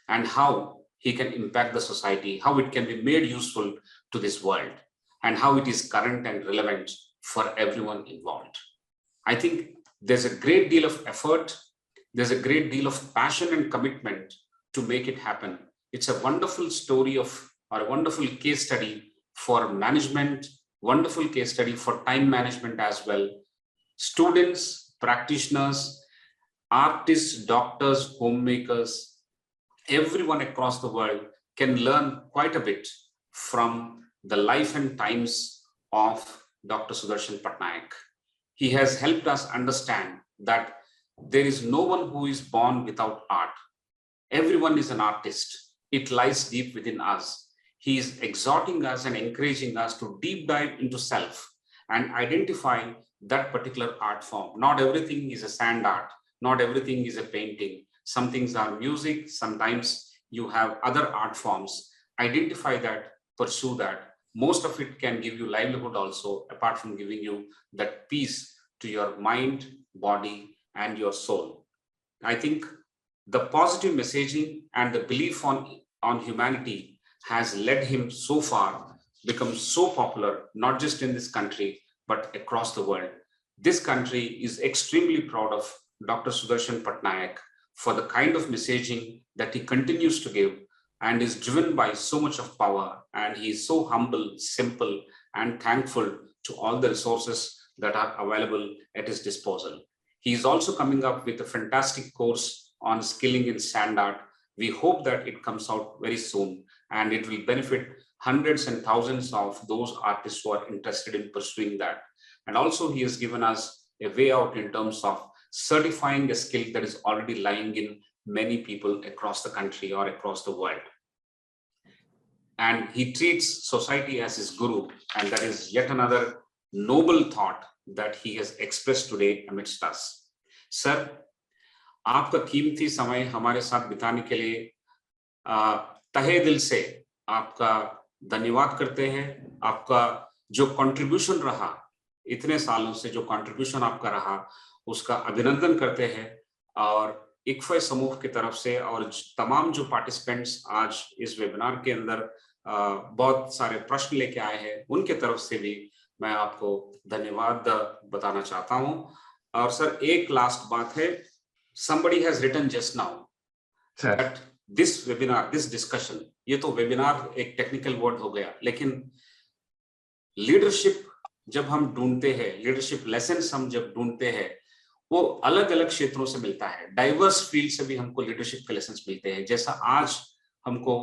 and how he can impact the society, how it can be made useful to this world, and how it is current and relevant for everyone involved. I think there's a great deal of effort, there's a great deal of passion and commitment to make it happen. It's a wonderful story of, or a wonderful case study for management, wonderful case study for time management as well. Students, practitioners, artists, doctors, homemakers, everyone across the world can learn quite a bit from the life and times of Dr. Sudharshan Pattnaik. He has helped us understand that there is no one who is born without art. Everyone is an artist. It lies deep within us. He is exhorting us and encouraging us to deep dive into self and identify that particular art form. Not everything is a sand art. Not everything is a painting. Some things are music. Sometimes you have other art forms. Identify that, pursue that. Most of it can give you livelihood also, apart from giving you that peace to your mind, body, and your soul. I think the positive messaging and the belief on humanity has led him so far, become so popular, not just in this country, but across the world. This country is extremely proud of Dr. Sudharshan Pattnaik for the kind of messaging that he continues to give and is driven by so much of power. And he is so humble, simple, and thankful to all the resources that are available at his disposal. He is also coming up with a fantastic course on skilling in sand art. We hope that it comes out very soon and it will benefit hundreds and thousands of those artists who are interested in pursuing that. And also he has given us a way out in terms of certifying a skill that is already lying in many people across the country or across the world. And he treats society as his guru, and that is yet another noble thought that he has expressed today amidst us. Sir, आपका कीमती समय हमारे साथ बिताने के लिए तहे दिल से आपका धन्यवाद करते हैं। आपका जो कंट्रीब्यूशन रहा, इतने सालों से जो कंट्रीब्यूशन आपका रहा, उसका अभिनंदन करते हैं। और ICFAI समूह की तरफ से और तमाम जो पार्टिसिपेंट्स आज इस वेबिनार के अंदर बहुत सारे प्रश्न लेके आए हैं, उनके तरफ से भी मैं आपको धन्यवाद बताना चाहता हूं। और सर एक लास्ट बात है, somebody has written just now that this webinar, this discussion, ये तो वेबिनार एक टेक्निकल वर्ड हो गया, लेकिन लीडरशिप जब हम ढूंढते हैं, लीडरशिप लेसन्स हम जब ढूंढते हैं, वो अलग अलग क्षेत्रों से मिलता है। डाइवर्स फील्ड से भी हमको लीडरशिप के लेसन्स मिलते हैं, जैसा आज हमको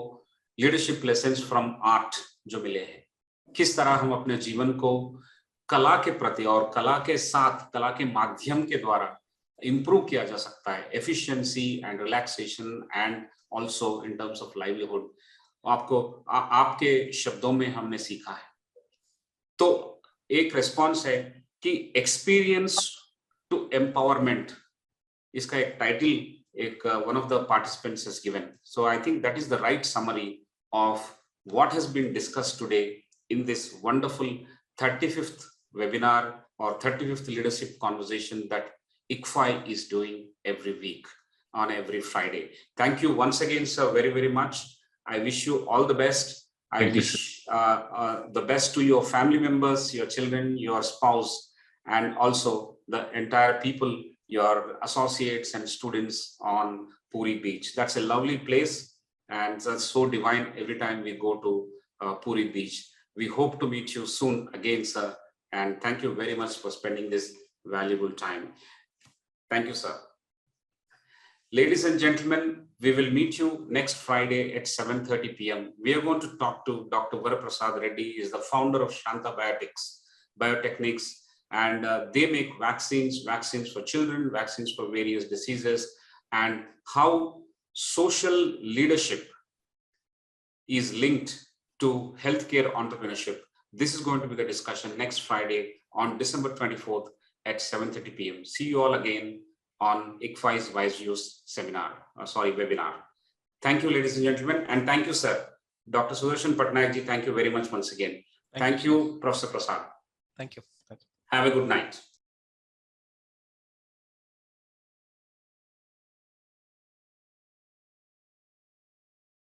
लीडरशिप लेसन्स फ्रॉम आर्ट जो मिले हैं, किस तरह हम अपने जीवन को कला के प्रति और कला के साथ, कला के माध्यम के द्वारा इंप्रूव किया जा सकता है, efficiency and relaxation and also in terms of livelihood, आपको आपके शब्दों में हमने सीखा है। तो एक रिस्पॉन्स है कि एक्सपीरियंस टू एम्पावरमेंट, इसका एक टाइटल एक one of the participants has given. So I think that is the right summary of what has been discussed today in this wonderful 35th webinar or 35th leadership conversation that ICFAI is doing every week on every Friday. Thank you once again, sir, very, very much. I wish you all the best. I wish the best to your family members, your children, your spouse, and also the entire people your associates and students on Puri Beach. That's a lovely place, and that's so divine every time we go to Puri Beach. We hope to meet you soon again, sir, and thank you very much for spending this valuable time. Thank you, sir. Ladies and gentlemen, we will meet you next Friday at 7:30 p.m. We are going to talk to Dr. Varaprasad Reddy. He is the founder of Shanta Biotechnics, and they make vaccines for children, vaccines for various diseases, and how social leadership is linked to healthcare entrepreneurship. This is going to be the discussion next Friday on December 24th at 7:30 p.m. See you all again on ICFAI's Wise Use webinar. Thank you, ladies and gentlemen, and thank you, sir. Dr. Sudharshan Pattnaik ji, thank you very much once again. Thank you, Professor Prasad. Thank you. Have a good night.